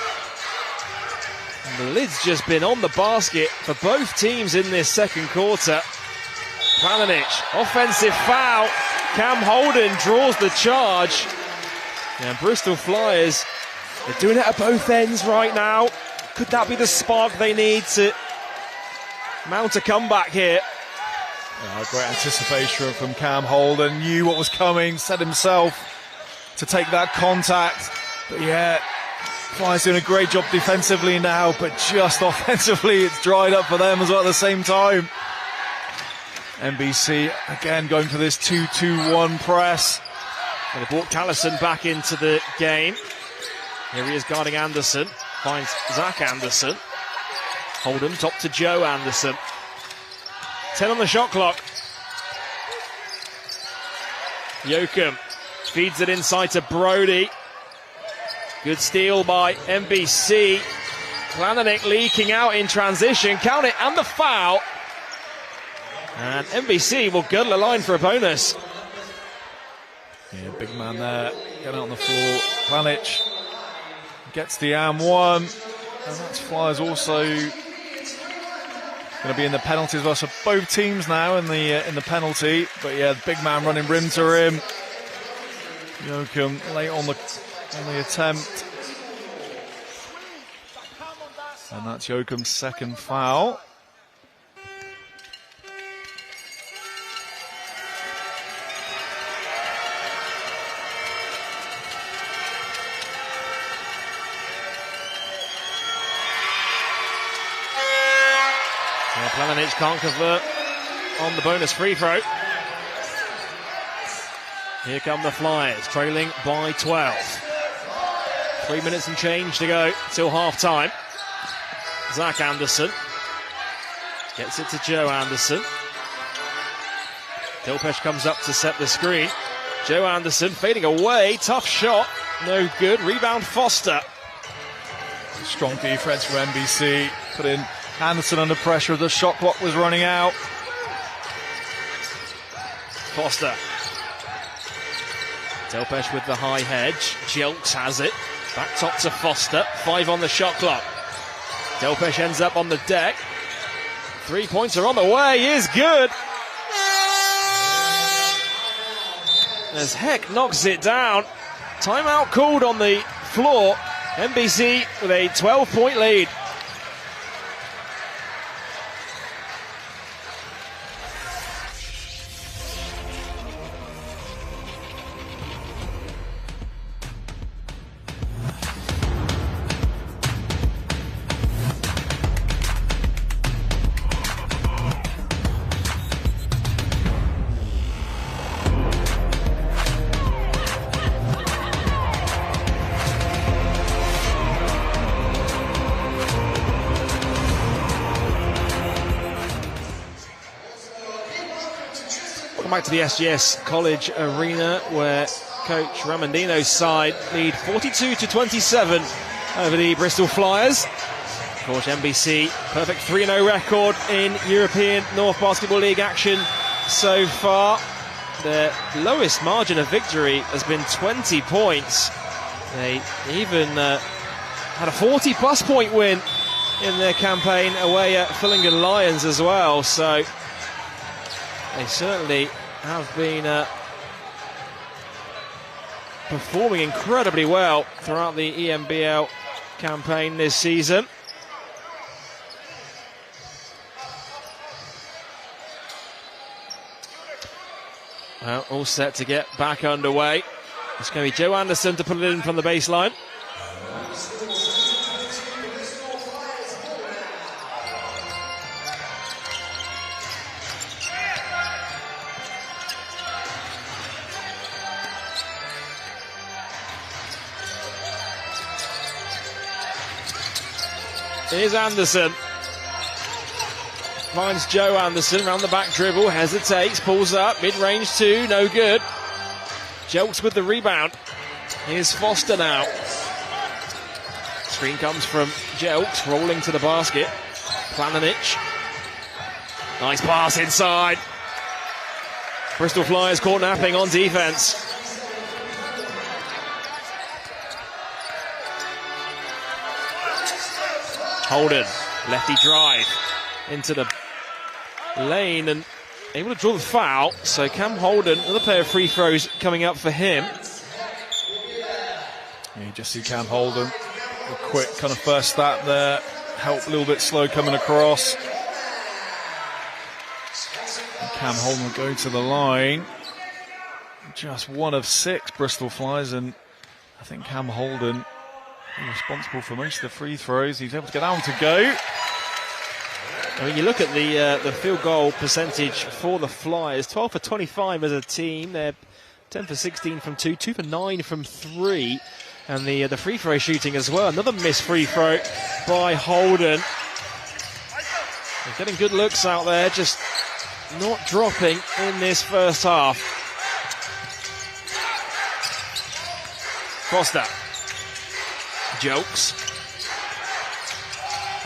And the lid's just been on the basket for both teams in this second quarter. Planinic, offensive foul. Cam Holden draws the charge. And Bristol Flyers, they're doing it at both ends right now. Could that be the spark they need to mount a comeback here? Great anticipation from Cam Holden, knew what was coming, set himself to take that contact. But yeah, Flyers doing a great job defensively now, but just offensively it's dried up for them as well at the same time. MBC again going for this 2-2-1 press. And they brought Callison back into the game. Here he is guarding Anderson, finds Zach Anderson. Holden top to Joe Anderson. 10 on the shot clock. Joachim feeds it inside to Brody. Good steal by MBC. Planinic leaking out in transition. Count it, and the foul. And MBC will girdle a line for a bonus. Yeah, big man there. Getting out on the floor. Planinic gets the one. And that's Flyers also going to be in the penalty as well. So both teams now in the penalty. But yeah, the big man running rim to rim. Joachim late on the attempt. And that's Joachim's second foul. Planinic can't convert on the bonus free throw. Here come the Flyers, trailing by 12. 3 minutes and change to go till half time. Zach Anderson gets it to Joe Anderson. Delpesh comes up to set the screen. Joe Anderson fading away, tough shot, no good. Rebound Foster. Strong defense from MBC, put in Anderson under pressure. The shot clock was running out. Foster. Delpesh with the high hedge. Jelks has it. Back top to Foster. 5 on the shot clock. Delpesh ends up on the deck. 3 points are on the way. Is good. As Heck knocks it down. Timeout called on the floor. MBC with a 12-point lead. Back to the SGS College Arena, where Coach Ramondino's side lead 42-27 over the Bristol Flyers. Of course, MBC, perfect 3-0 record in European North Basketball League action so far. Their lowest margin of victory has been 20 points. They even had a 40-plus point win in their campaign away at Fillingen Lions as well. So they certainly have been performing incredibly well throughout the ENBL campaign this season. Well, all set to get back underway. It's going to be Joe Anderson to put it in from the baseline. Here's Anderson. Finds Joe Anderson, round the back dribble, hesitates, pulls up, mid-range two, no good. Jelks with the rebound. Here's Foster now. Screen comes from Jelks, rolling to the basket. Planinic. Nice pass inside. Bristol Flyers caught napping on defense. Holden, lefty drive into the lane and able to draw the foul. So Cam Holden, another pair of free throws coming up for him. You just see Cam Holden, a quick kind of first step there, help a little bit slow coming across. And Cam Holden will go to the line. Just one of 6 Bristol Flyers, and I think Cam Holden responsible for most of the free throws. He's able to get out to go. I mean, you look at the field goal percentage for the Flyers, 12 for 25 as a team. They're 10 for 16 from 2, 2 for 9 from 3. And the free throw shooting as well. Another missed free throw by Holden. They're getting good looks out there, just not dropping in this first half. Foster. Jokes.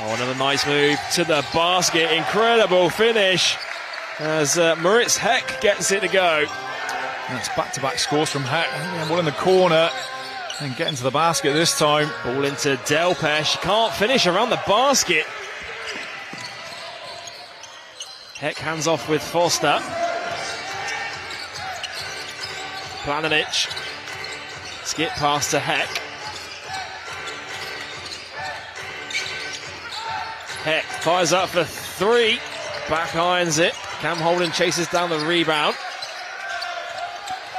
Oh, another nice move to the basket. Incredible finish as Moritz Heck gets it to go. That's back-to-back scores from Heck. One in the corner and getting to the basket this time. Ball into Delpesh. Can't finish around the basket. Heck hands off with Foster. Planinic. Skip pass to Heck. Heck fires up for 3. Back irons it. Cam Holden chases down the rebound.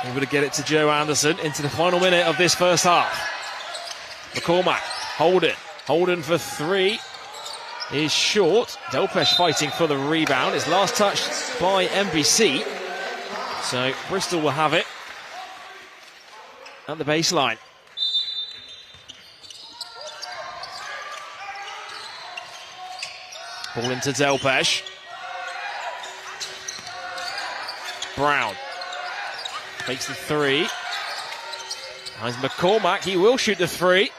Able to get it to Joe Anderson into the final minute of this first half. McCormack, Holden. Holden for 3 is short. Delpesh fighting for the rebound. It's last touched by MBC. So Bristol will have it at the baseline. Ball into Delpesh. Brown makes the 3. As McCormack, he will shoot the 3.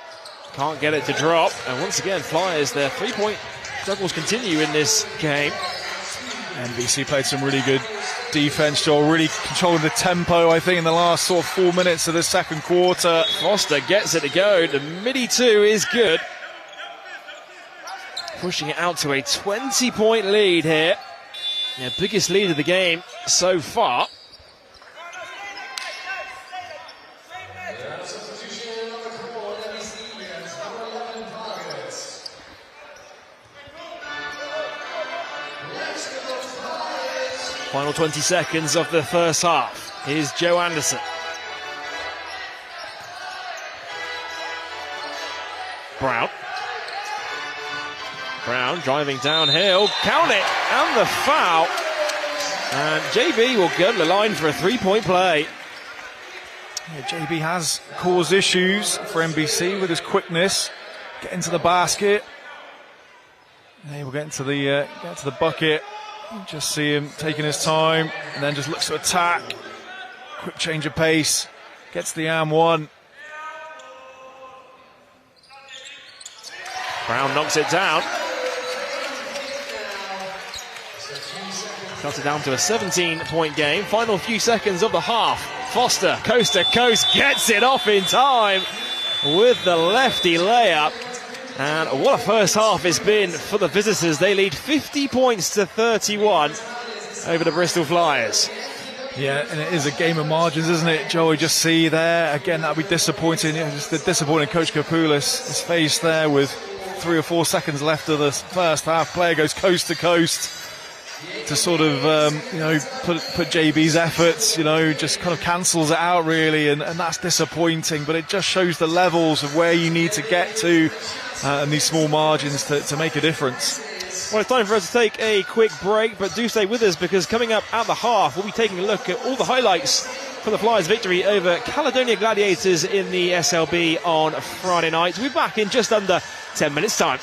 Can't get it to drop. And once again, Flyers, their 3-point struggles continue in this game. MBC played some really good defense, Joel, really controlling the tempo, I think, in the last sort of 4 minutes of the second quarter. Foster gets it to go. The midi 2 is good. Pushing it out to a 20-point lead here. Yeah, biggest lead of the game so far. Final 20 seconds of the first half. Here's Joe Anderson. Brown. Brown driving downhill. Count it! And the foul. And JB will go to the line for a 3-point play. Yeah, JB has caused issues for MBC with his quickness. Getting to the basket. He will get into the bucket. Just see him taking his time and then just looks to attack. Quick change of pace. Gets the and one. Brown knocks it down. Cuts it down to a 17-point game. Final few seconds of the half. Foster, coast to coast, gets it off in time with the lefty layup. And what a first half it's been for the visitors. They lead 50 points to 31 over the Bristol Flyers. Yeah, and it is a game of margins, isn't it, Joey? Just see there, again, that'd be disappointing. Just the disappointing Coach Kapoulis, his face there with 3 or 4 seconds left of the first half. Player goes coast to coast to sort of, put JB's efforts, just kind of cancels it out, really, and that's disappointing. But it just shows the levels of where you need to get to and these small margins to make a difference. Well, it's time for us to take a quick break, but do stay with us because coming up at the half, we'll be taking a look at all the highlights for the Flyers' victory over Caledonia Gladiators in the SLB on Friday night. We'll be back in just under 10 minutes' time.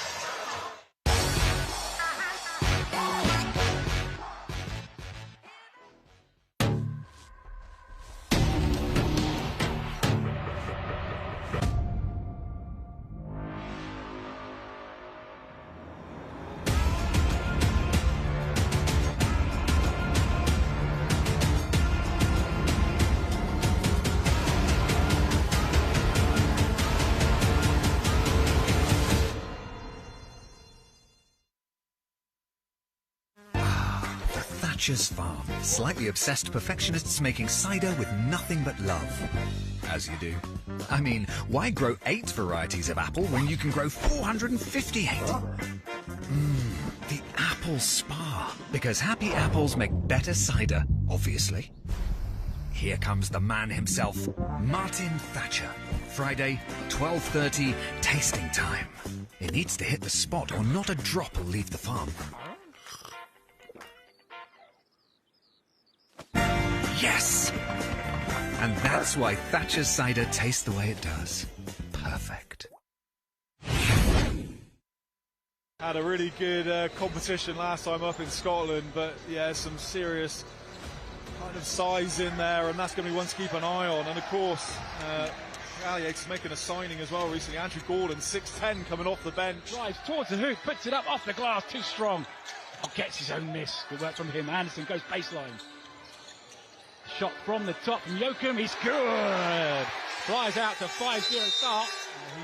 Thatcher's Farm. Slightly obsessed perfectionists making cider with nothing but love. As you do. I mean, why grow 8 varieties of apple when you can grow 458? The Apple Spa. Because happy apples make better cider, obviously. Here comes the man himself, Martin Thatcher. Friday, 12:30, tasting time. It needs to hit the spot or not a drop will leave the farm. Yes! And that's why Thatcher's cider tastes the way it does. Perfect. Had a really good competition last time up in Scotland, but yeah, some serious kind of size in there, and that's going to be one to keep an eye on. And of course, Gladiators making a signing as well recently. Andrew Gordon, 6'10", coming off the bench. Drives towards the hoop, puts it up off the glass, too strong. Gets his own miss. Good work from him. Anderson goes baseline. Shot from the top from Joachim, he's good! Flies out to 5-0 start.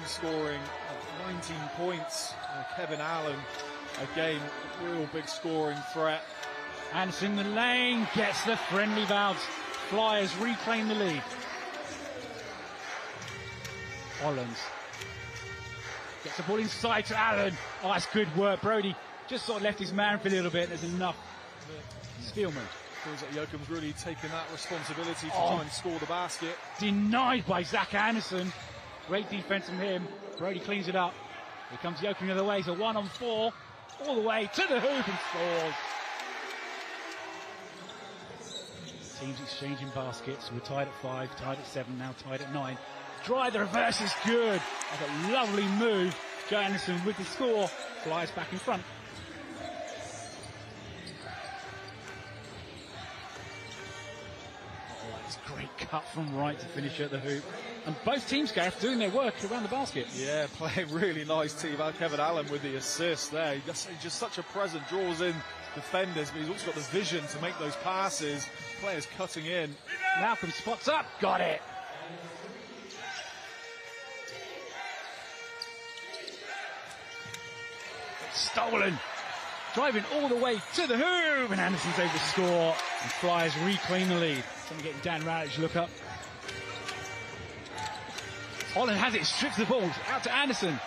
He's scoring 19 points. Kevin Allen, again, real big scoring threat. Anderson in the lane, gets the friendly bounce. Flyers reclaim the lead. Hollands gets the ball inside to Allen. Oh, that's good work. Brody just sort of left his man for a little bit. There's enough. Spielman. Feels like Joachim's really taken that responsibility to try and score the basket. Denied by Zach Anderson. Great defense from him. Brody cleans it up. Here comes Joachim the other way. It's a 1-on-4. All the way to the hoop and scores. Teams exchanging baskets. We're tied at 5, tied at 7, now tied at 9. Drive, the reverse is good. That's a lovely move. Joe Anderson with the score. Flies back in front. Great cut from right to finish at the hoop. And both teams, Gareth, doing their work around the basket. Yeah, playing really nice team. Kevin Allen with the assist there. He's just such a presence, draws in defenders, but he's also got the vision to make those passes. Players cutting in. Malcolm spots up, got it. It's stolen. Driving all the way to the hoop, and Anderson's able to score, and Flyers reclaim the lead. Something getting Dan Radic to look up. Holland has it, strips the ball, out to Anderson.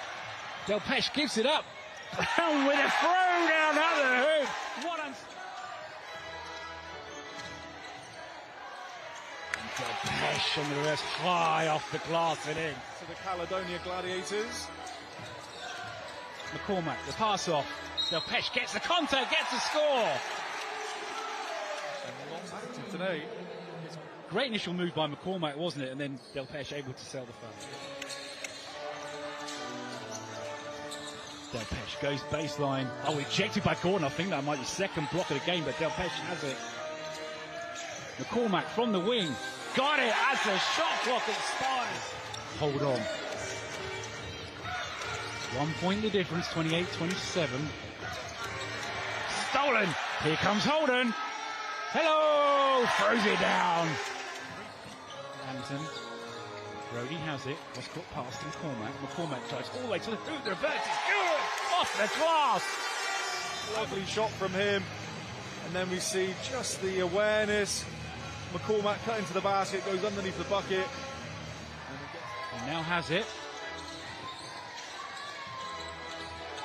Del Pesh gives it up. Brown with a throw down out of the hoop. What on... Del Pesh on the reverse, high off the glass and in. To the Caledonia Gladiators. McCormack, the pass off. Del Pesh gets the contact, gets the score. Not active today. Great initial move by McCormack, wasn't it? And then Del Pesh able to sell the foul. Del Pesh goes baseline. Oh, ejected by Gordon. I think that might be second block of the game, but Del Pesh has it. McCormack from the wing. Got it as the shot clock expires. Hold on. 1 point the difference, 28-27. Stolen. Here comes Holden. Hello! Throws it down. Anderson. Brody has it. Westcott pass to McCormack. McCormack drives all the way to the hoop. The reverse is good! Off the glass! Lovely shot from him. And then we see just the awareness McCormack cut into the basket, goes underneath the bucket. He now has it.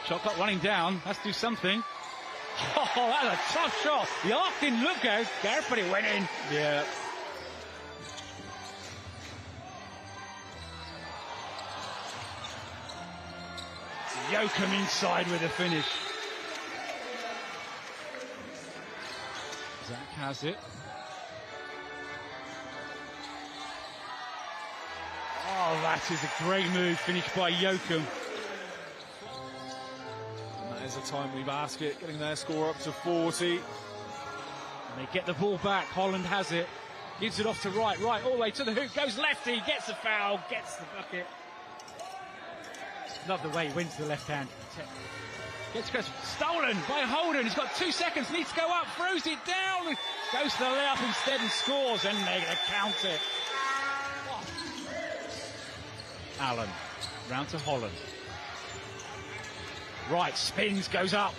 Shot clock running down. Has to do something. Oh, that's a tough shot. The arc didn't look good. Gareth, but it went in. Yeah. Yoakum inside with a finish. Zach has it. Oh, that is a great move, finished by Yoakum. And that is a timely basket, getting their score up to 40. And they get the ball back. Holland has it. Gives it off to Wright. Wright all the way to the hoop. Goes lefty. Gets the foul. Gets the bucket. Love the way he wins the left hand. Gets stolen by Holden. He's got 2 seconds. Needs to go up. Throws it down. Goes to the layup instead and scores. And they're going to count it. Allen. Round to Holland. Wright spins. Goes up.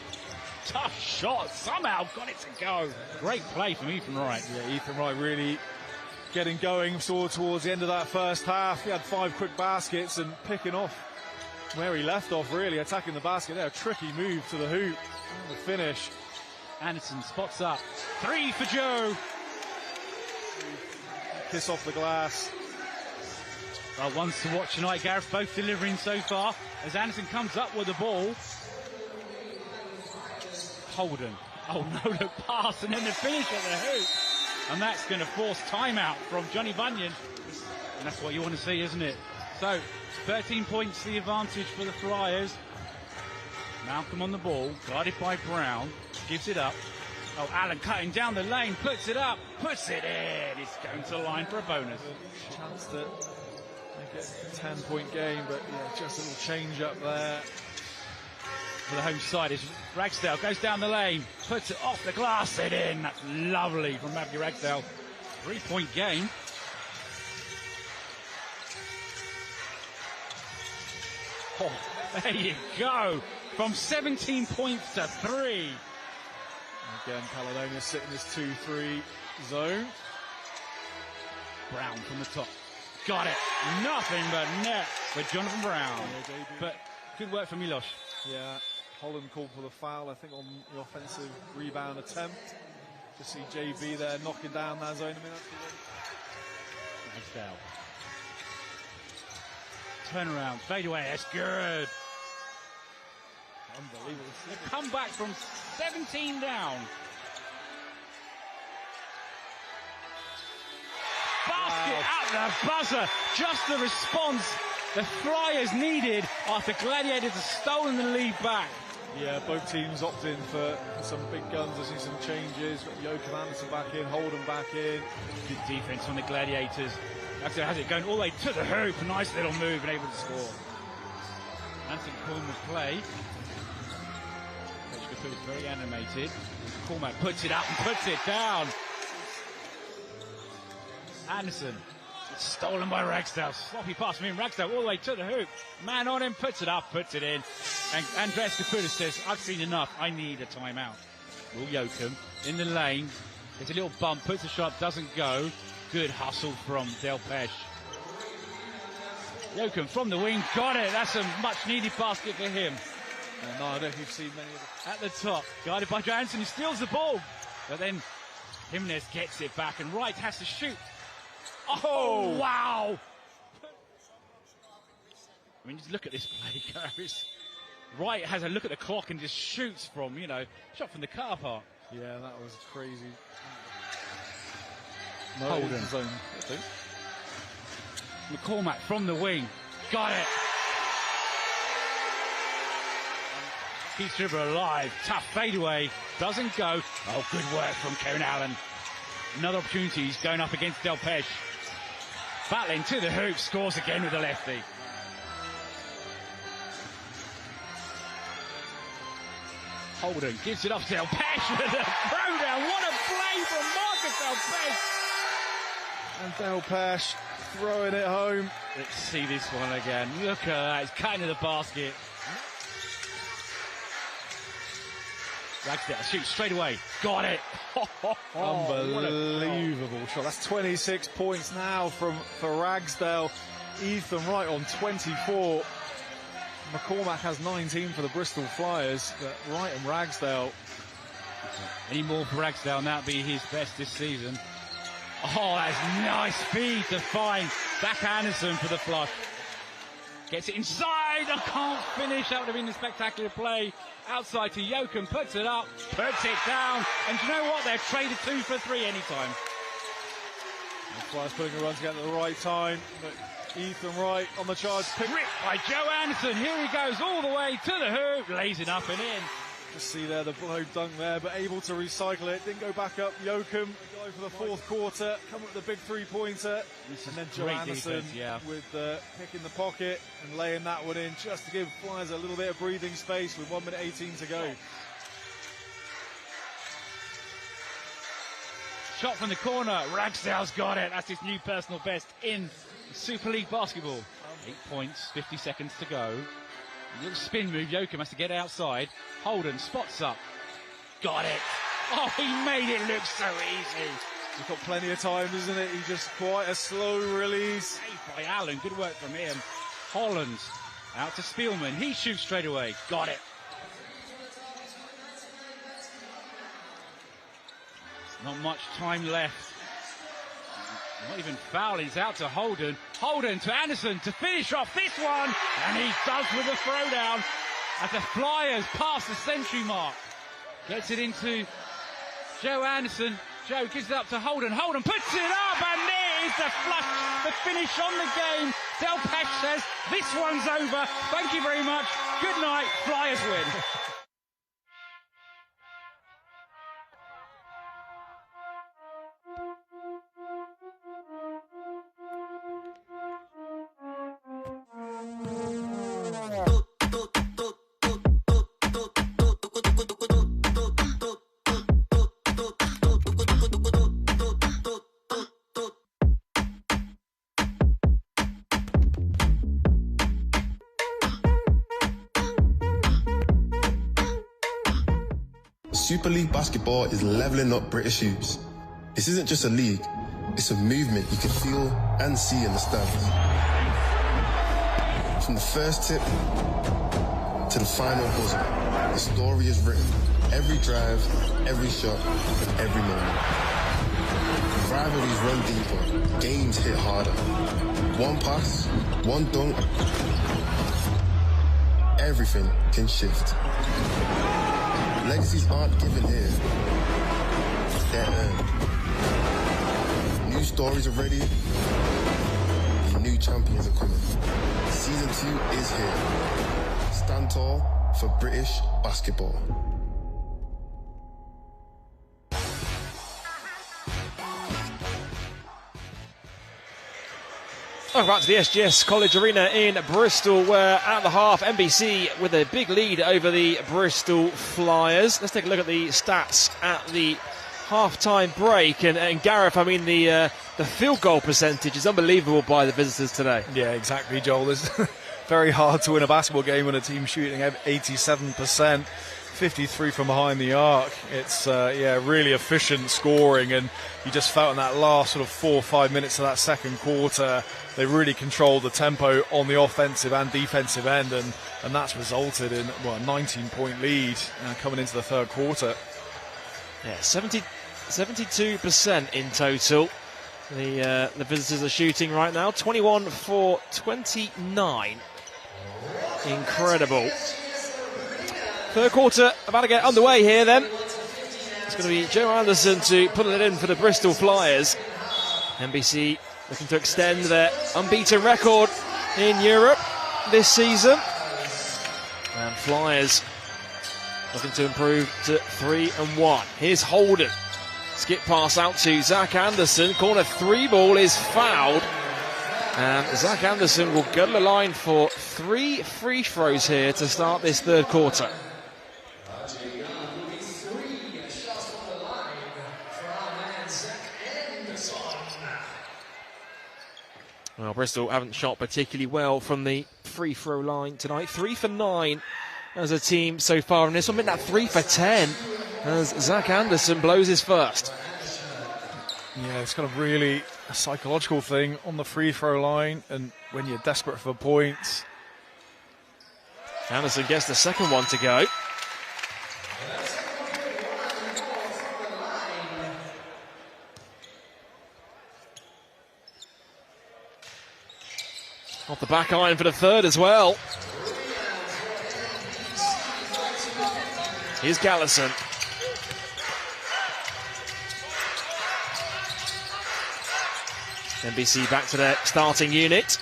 Tough shot. Somehow got it to go. Great play from Ethan Wright. Yeah, Ethan Wright really getting going. Saw towards the end of that first half. He had 5 quick baskets and picking off where he left off, really attacking the basket there. A tricky move to the hoop. And the finish. Anderson spots up. 3 for Joe. Kiss off the glass. Well, ones to watch tonight, Gareth, both delivering so far. As Anderson comes up with the ball. Holden. Oh, no look pass, and then the finish at the hoop. And that's going to force timeout from Johnny Bunyan. And that's what you want to see, isn't it? So, 13 points the advantage for the Friars. Malcolm on the ball, guarded by Brown. Gives it up. Oh, Allen cutting down the lane, puts it up, puts it in. He's going to the line for a bonus. Chance to make it a 10-point game, but yeah, just a little change up there. For the home side is Ragsdale, goes down the lane, puts it off the glass, it in. That's lovely from Matthew Ragsdale. 3-point game. Oh, there you go. From 17 points to 3. Again, Caledonia sitting this 2-3 zone. Brown from the top. Got it. Nothing but net for Jonathan Brown. But good work for Milos. Yeah, Holland called for the foul, I think, on the offensive rebound attempt. To see JB there knocking down that zone. I mean, Nice foul. Turnaround, fade away, that's good. unbelievable. Come back from 17 down. Basket at the buzzer. Just the response the Friars needed after Gladiators have stolen the lead back. Yeah, both teams opt in for some big guns. I see some changes. Got Yoakum Anderson back in, Holden back in. Good defense from the Gladiators. Actually has it going all the way to the hoop. Nice little move and able to score. Anderson calling the play. Coach Cthulhu is very animated. Cormac puts it up and puts it down. Anderson. It's stolen by Ragsdale. Sloppy pass from him. Ragsdale all the way to the hoop. Man on him, puts it up, puts it in. And Andreas Cthulhu says, I've seen enough. I need a timeout. Will Yoakum in the lane. Gets a little bump, puts the shot, doesn't go. Good hustle from Del Pesh. Yoakum from the wing, got it. That's a much needed basket for him. No, I don't think you've seen many of them. At the top, guarded by Johansson, he steals the ball. But then Jimenez gets it back and Wright has to shoot. Oh, wow! I mean, just look at this play, guys. Wright has a look at the clock and just shoots from, shot from the car park. Yeah, that was crazy. Holden. Zone, I think. McCormack from the wing. Got it. Keeps River alive. Tough fadeaway. Doesn't go. Oh, good work from Kevin Allen. Another opportunity. He's going up against Del Pesh. Battling to the hoop. Scores again with the lefty. Holden gives it up to Del Pesh with a throwdown. What a play from Marcus Del Pesh. And Del Pesh throwing it home. Let's see this one again. Look at that. It's cutting to the basket. Ragsdale shoots straight away. Got it. Unbelievable shot. That's 26 points now for Ragsdale. Ethan Wright on 24. McCormack has 19 for the Bristol Flyers. But Wright and Ragsdale. Any more for Ragsdale, and that'll be his best this season. Oh, that's nice speed to find Zach Anderson for the flush. Gets it inside, I can't finish. That would have been a spectacular play. Outside to Joachim, puts it up, puts it down. And do you know what? They're traded 2 for 3 anytime. The Flyers putting a run together at the right time. But Ethan Wright on the charge. Ripped by Joe Anderson. Here he goes all the way to the hoop. Lays it up and in. Just see there the blow dunk there, but able to recycle it. Didn't go back up. Joachim go for the fourth quarter. Come up with the big three-pointer. And then Joe Anderson with pick in the pocket and laying that one in just to give Flyers a little bit of breathing space with 1 minute 18 to go. Shot from the corner. Ragsdale's got it. That's his new personal best in Super League basketball. 8 points, 50 seconds to go. Little spin move. Joachim has to get outside. Holden spots up. Got it. Oh, he made it look so easy. He's got plenty of time, isn't it? He just quite a slow release. Saved by Allen. Good work from him. Holland out to Spielman. He shoots straight away. Got it. Not much time left. Not even foul. He's out to Holden. Holden to Anderson to finish off this one. And he does with a throwdown as the Flyers pass the century mark. Gets it into Joe Anderson. Joe gives it up to Holden. Holden puts it up, and there is the flush, the finish on the game. Del Pesh says, this one's over. Thank you very much. Good night. Flyers win. Super League basketball is levelling up British youths. This isn't just a league, it's a movement you can feel and see in the stands. From the first tip to the final buzzer, the story is written. Every drive, every shot, and every moment. Rivalries run deeper, games hit harder. One pass, one dunk, everything can shift. Legacies aren't given here, they're earned. New stories are ready, and new champions are coming. Season 2 is here. Stand tall for British basketball. Welcome back to the SGS College Arena in Bristol, where at the half, MBC with a big lead over the Bristol Flyers. Let's take a look at the stats at the half-time break. And Gareth, I mean, the field goal percentage is unbelievable by the visitors today. Yeah, exactly, Joel. It's very hard to win a basketball game when a team's shooting at 87%. 53 from behind the arc. It's really efficient scoring, and you just felt in that last sort of 4 or 5 minutes of that second quarter they really controlled the tempo on the offensive and defensive end, and that's resulted in a 19-point lead coming into the third quarter. Yeah, 72% in total. The visitors are shooting right now, 21 for 29. Incredible. Third quarter about to get underway here then. It's going to be Joe Anderson to put it in for the Bristol Flyers. MBC looking to extend their unbeaten record in Europe this season. And Flyers looking to improve to 3-1. Here's Holden. Skip pass out to Zach Anderson. Corner 3 ball is fouled. And Zach Anderson will go to the line for 3 free throws here to start this third quarter. Well, Bristol haven't shot particularly well from the free throw line tonight. 3 for 9 as a team so far in this one. Been that 3 for 10 as Zach Anderson blows his first. Yeah, it's kind of really a psychological thing on the free throw line, and when you're desperate for points. Anderson gets the second one to go. Off the back iron for the third as well. Here's Gallison. MBC back to their starting unit.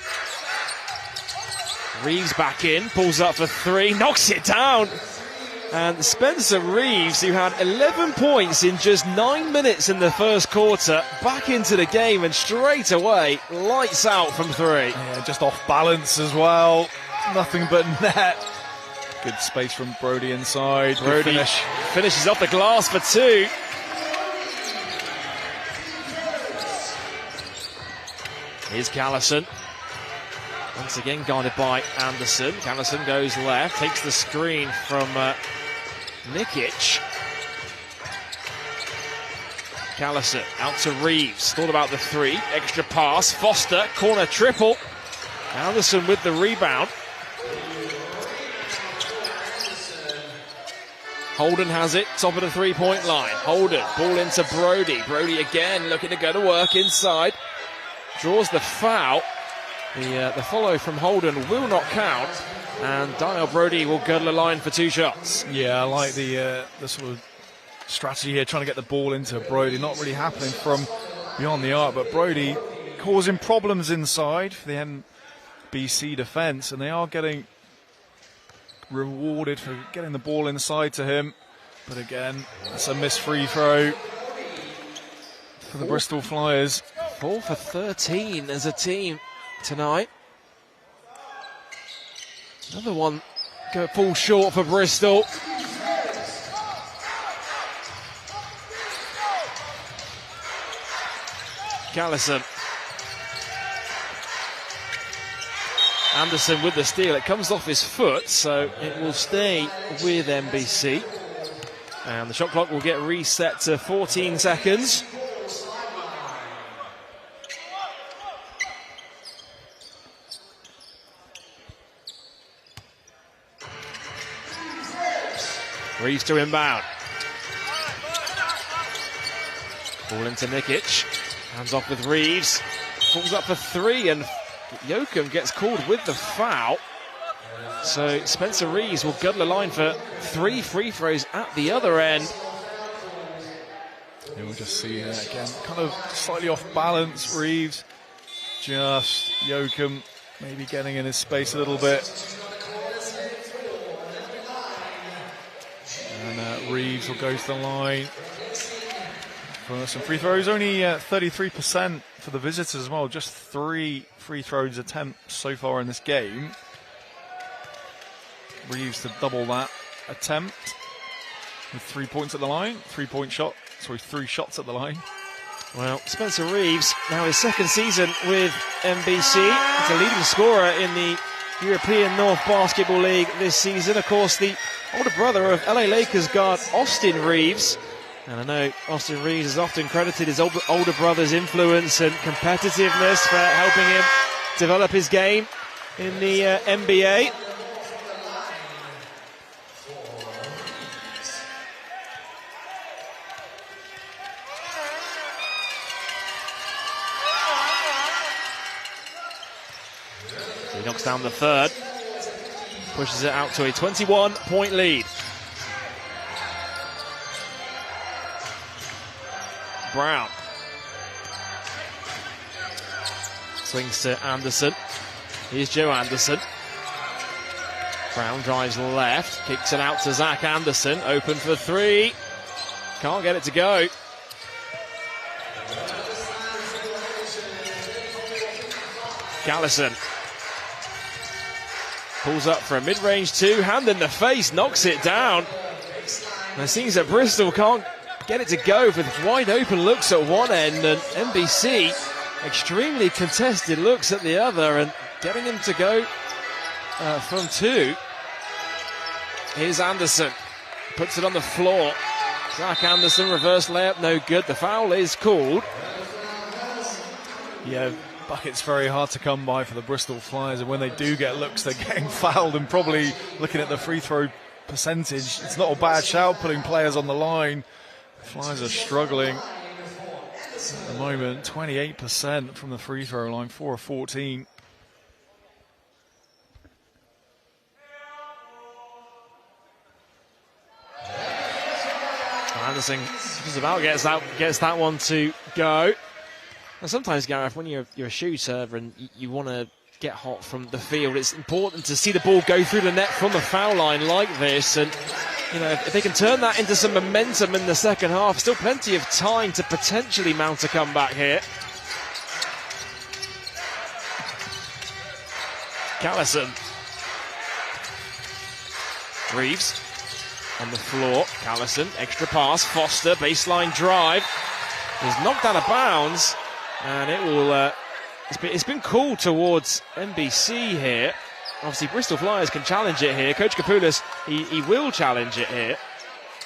Reeves back in, pulls up for three, knocks it down. And Spencer Reeves, who had 11 points in just 9 minutes in the first quarter, back into the game and straight away, lights out from three. Yeah, just off balance as well. Nothing but net. Good space from Brody inside. Brody finishes off the glass for two. Here's Callison. Once again guarded by Anderson. Callison goes left, takes the screen from Nikic. Callison out to Reeves. Thought about the three. Extra pass. Foster, corner triple. Anderson with the rebound. Holden has it, top of the three-point line. Holden, ball into Brody. Brody again looking to go to work inside. Draws the foul. The follow from Holden will not count, and Dial Brody will go to the line for two shots. Yeah, I like the sort of strategy here, trying to get the ball into Brody. Not really happening from beyond the arc, but Brody causing problems inside for the MBC defence, and they are getting rewarded for getting the ball inside to him. But again, it's a missed free throw for the Bristol Flyers. 4 for 13 as a team tonight. Another one falls short for Bristol. Callison. Anderson with the steal. It comes off his foot, so it will stay with MBC. And the shot clock will get reset to 14 seconds. Reeves to inbound. Ball into Nikic. Hands off with Reeves. Falls up for three, and Joachim gets called with the foul. So Spencer Reeves will go to the line for 3 free throws at the other end. And we'll just see that again. Kind of slightly off balance, Reeves. Just Joachim maybe getting in his space a little bit. And Reeves will go to the line for some free throws. Only 33% for the visitors as well. Just 3 free throws attempts so far in this game. Reeves to double that attempt with 3 points at the line. 3-point shot. Sorry, 3 shots at the line. Well, Spencer Reeves, now his second season with MBC. He's a leading scorer in the European North Basketball League this season. Of course, the older brother of LA Lakers guard Austin Reeves. And I know Austin Reeves is often credited his older brother's influence and competitiveness for helping him develop his game in the NBA. So he knocks down the third, pushes it out to a 21-point lead. Brown swings to Anderson. Here's Joe Anderson. Brown drives left, kicks it out to Zach Anderson. Open for three. Can't get it to go. Gallison pulls up for a mid-range two. Hand in the face, knocks it down. And it seems that Bristol can't get it to go with wide open looks at one end, and MBC extremely contested looks at the other, and getting him to go from two. Here's Anderson, puts it on the floor. Zach Anderson, reverse layup, no good. The foul is called. Yeah, bucket's very hard to come by for the Bristol Flyers, and when they do get looks, they're getting fouled. And probably looking at the free throw percentage, it's not a bad shout putting players on the line. The Flyers are struggling at the moment. 28% from the free throw line, 4 of 14. Anderson just about gets that one to go. And sometimes, Gareth, when you're a shooter and you want to get hot from the field, it's important to see the ball go through the net from the foul line like this. And you know, if they can turn that into some momentum in the second half, still plenty of time to potentially mount a comeback here. Callison. Reeves on the floor. Callison, extra pass. Foster, baseline drive. Is knocked out of bounds, and it will. It's been called towards MBC here. Obviously, Bristol Flyers can challenge it here. Coach Kapoulis, he will challenge it here.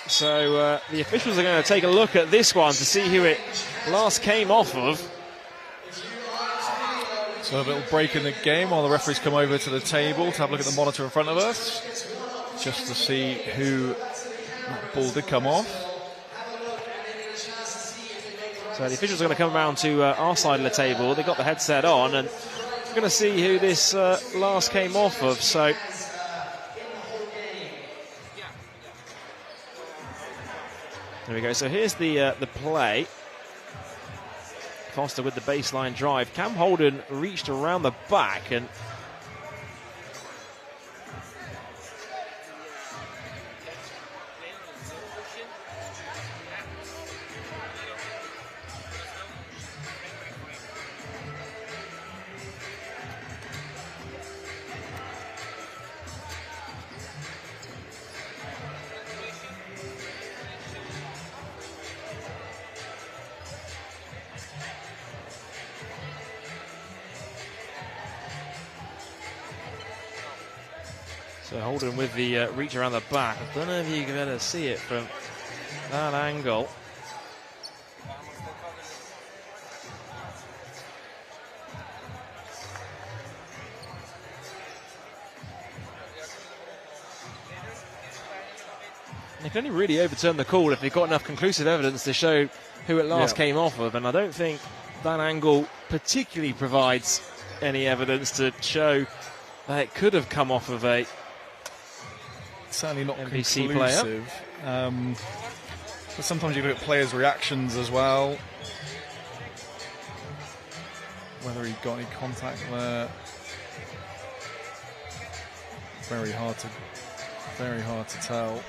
So the officials are going to take a look at this one to see who it last came off of. So a little break in the game while the referees come over to the table to have a look at the monitor in front of us, just to see who that ball did come off. So the officials are going to come around to our side of the table. They've got the headset on, and we're going to see who this last came off of. So there we go. So here's the play. Foster with the baseline drive. Cam Holden reached around the back and so Holden with the reach around the back. I don't know if you can better see it from that angle. They can only really overturn the call if they've got enough conclusive evidence to show who it last came off of, and I don't think that angle particularly provides any evidence to show that it could have come off of a certainly not MBC conclusive. But sometimes you look at players' reactions as well, whether he got any contact there. Very hard to tell.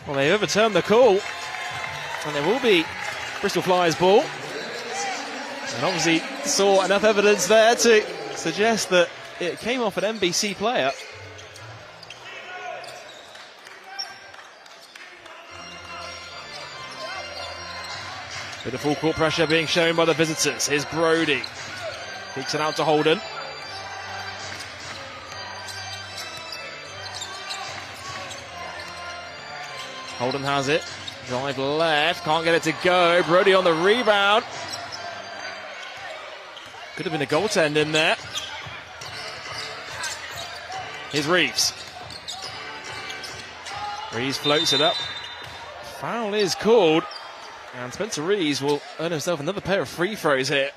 Well, they overturned the call, and there will be Bristol Flyers ball. And obviously saw enough evidence there to suggest that it came off an MBC player. Bit of full court pressure being shown by the visitors. Here's Brody. Kicks it out to Holden. Holden has it. Drive left. Can't get it to go. Brody on the rebound. Could have been a goaltend in there. Here's Reeves. Reeves floats it up. Foul is called. And Spencer Reeves will earn himself another pair of free throws here.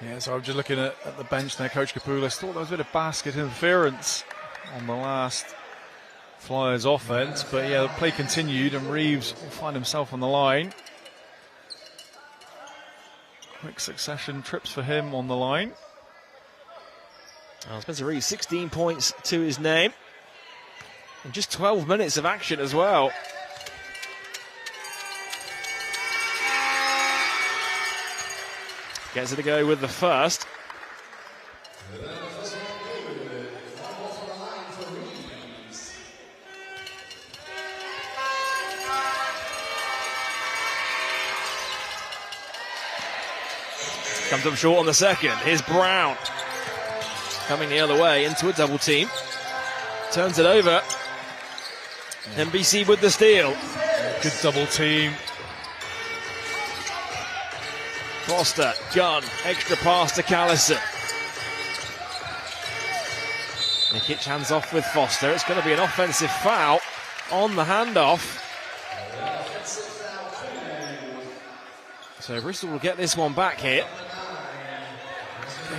Yeah, so I'm just looking at the bench there. Coach Kapoulis thought there was a bit of basket interference on the last Flyers offense, but yeah, the play continued and Reeves will find himself on the line. Quick succession trips for him on the line. Spencer Reeves, 16 points to his name. And just 12 minutes of action as well. Gets it to go with the first. Comes up short on the second. Here's Brown. Coming the other way into a double team. Turns it over. MBC with the steal. Good double team. Foster, Gunn, extra pass to Callison. Nikic hands off with Foster. It's going to be an offensive foul on the handoff. So Bristol will get this one back here.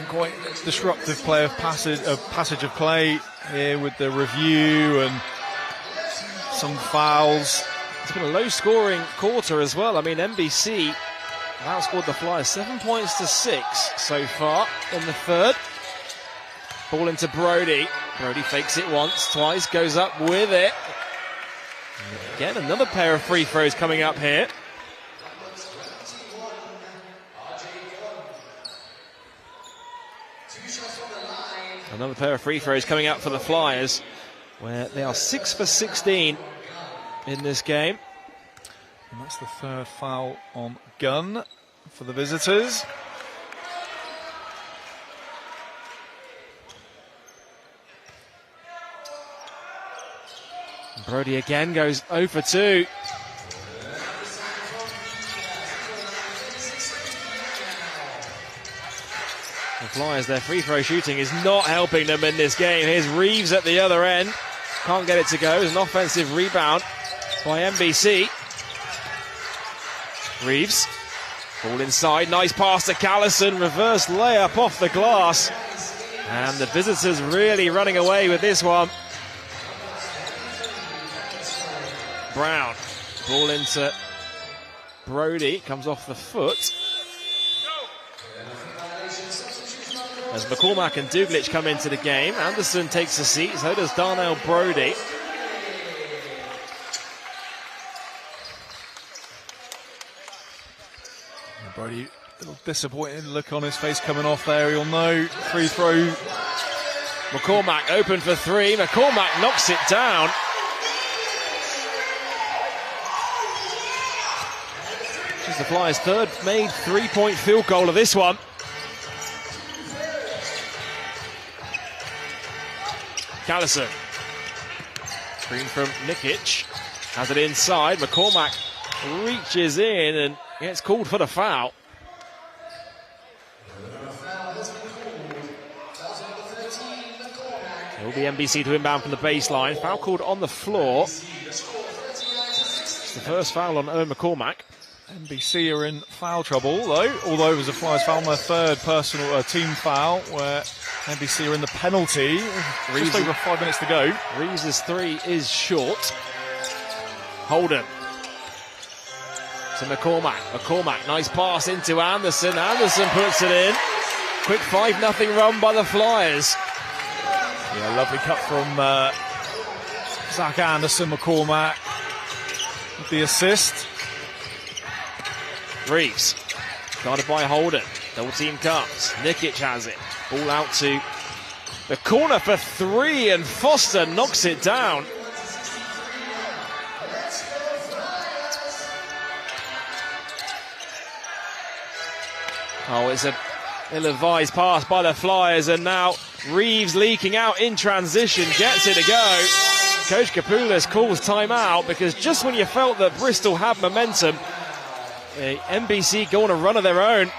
Quite disruptive play of passage of play here with the review and some fouls. It's been a low-scoring quarter as well. I mean, MBC have outscored the Flyers 7 points to 6 so far in the third. Ball into Brody. Brody fakes it once, twice, goes up with it. And again, another pair of free throws coming up here. Another pair of free throws coming up for the Flyers, where they are 6 for 16 in this game. And that's the third foul on Gunn for the visitors. Brody again goes 0 for 2. The Flyers, their free throw shooting is not helping them in this game. Here's Reeves at the other end. Can't get it to go. There's an offensive rebound by MBC. Reeves, ball inside. Nice pass to Callison. Reverse layup off the glass. And the visitors really running away with this one. Brown, ball into Brody. Comes off the foot. As McCormack and Duglic come into the game, Anderson takes a seat, so does Darnell Brody. Brody, a little disappointed look on his face coming off there. He'll know. Free throw. McCormack open for three. McCormack knocks it down. This is the Flyers' third made three-point field goal of this one. Callison. Screen from Nikic. Has it inside. McCormack reaches in and gets called for the foul. It will be MBC to inbound from the baseline. Foul called on the floor. It's the first foul on Owen McCormack. MBC are in foul trouble, though, although it was a Flyers foul, their third personal team foul, where MBC are in the penalty. Just over 5 minutes to go. Reeves' three is short. Holden to McCormack. McCormack, nice pass into Anderson. Anderson puts it in. Quick 5-0 run by the Flyers. Yeah, lovely cut from Zach Anderson. McCormack with the assist. Reeves, guarded by Holden. Double team comes. Nikic has it. Ball out to the corner for three, and Foster knocks it down. Oh, it's a ill-advised pass by the Flyers, and now Reeves leaking out in transition, gets it to go. Coach Kapoulas calls timeout because just when you felt that Bristol had momentum, MBC go on a run of their own.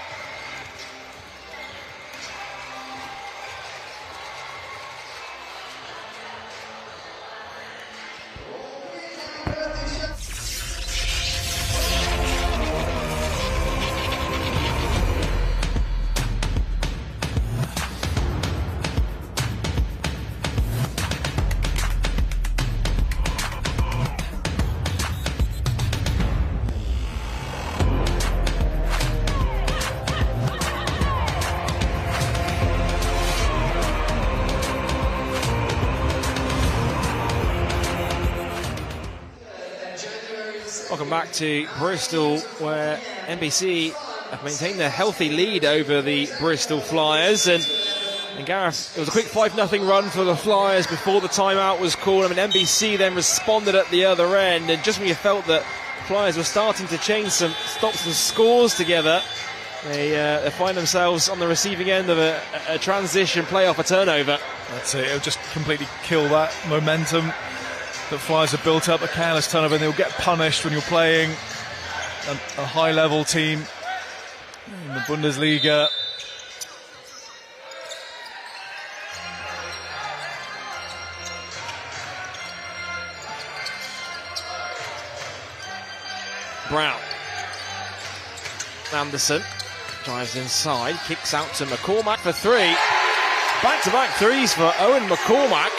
Welcome back to Bristol, where MBC have maintained their healthy lead over the Bristol Flyers. And Gareth, it was a quick 5-0 run for the Flyers before the timeout was called. I mean, MBC then responded at the other end, and just when you felt that Flyers were starting to change some stops and scores together, They find themselves on the receiving end of a transition play off a turnover. That's it. It'll just completely kill that momentum that Flyers have built up. A careless turnover, and they'll get punished when you're playing a high-level team in the Bundesliga. Brown. Anderson drives inside, kicks out to McCormack for three. Back-to-back threes for Owen McCormack.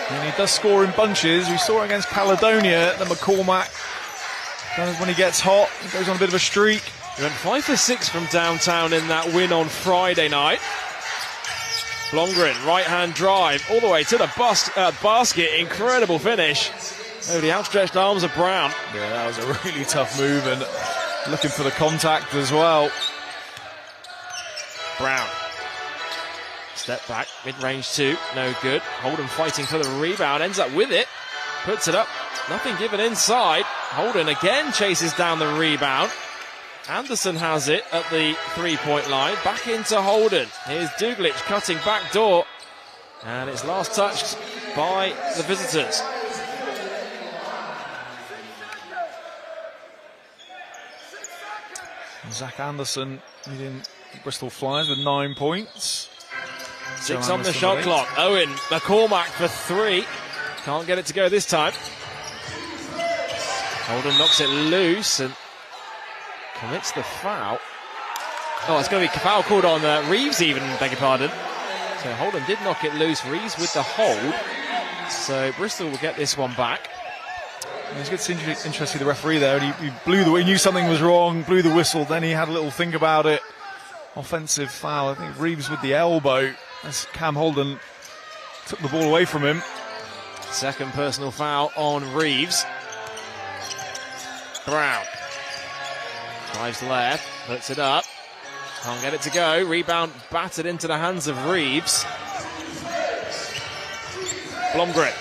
And he does score in bunches. We saw it against Caledonia that McCormack, when he gets hot, he goes on a bit of a streak. He went 5 for 6 from downtown in that win on Friday night. Blomgren, right-hand drive, all the way to the basket. Incredible finish over the outstretched arms of Brown. Yeah, that was a really tough move, and looking for the contact as well. Brown. Step back, mid-range two, no good. Holden fighting for the rebound, ends up with it. Puts it up, nothing given inside. Holden again chases down the rebound. Anderson has it at the three-point line. Back into Holden. Here's Duglic cutting back door. And it's last touched by the visitors. Zach Anderson leading Bristol Flyers with 9 points. 6 on the shot clock. Owen McCormack for three. Can't get it to go this time. Holden knocks it loose and commits the foul. Oh, it's going to be foul called on Reeves even, beg your pardon. So Holden did knock it loose. Reeves with the hold. So Bristol will get this one back. It's good to see the referee there. He blew he knew something was wrong, blew the whistle, then he had a little think about it. Offensive foul, I think Reeves with the elbow as Cam Holden took the ball away from him. Second personal foul on Reeves. Brown drives left, puts it up, can't get it to go. Rebound battered into the hands of Reeves. Blomgren.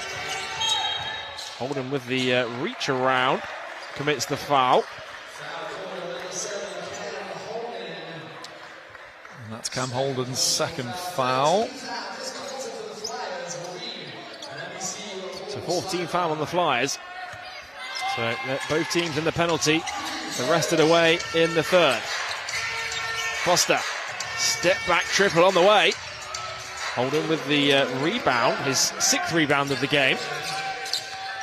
Holden with the reach around, commits the foul. And that's Cam Holden's second foul. So 14 foul on the Flyers. So both teams in the penalty. The rest of the way in the third. Foster, step back triple on the way. Holden with the rebound, his 6th rebound of the game.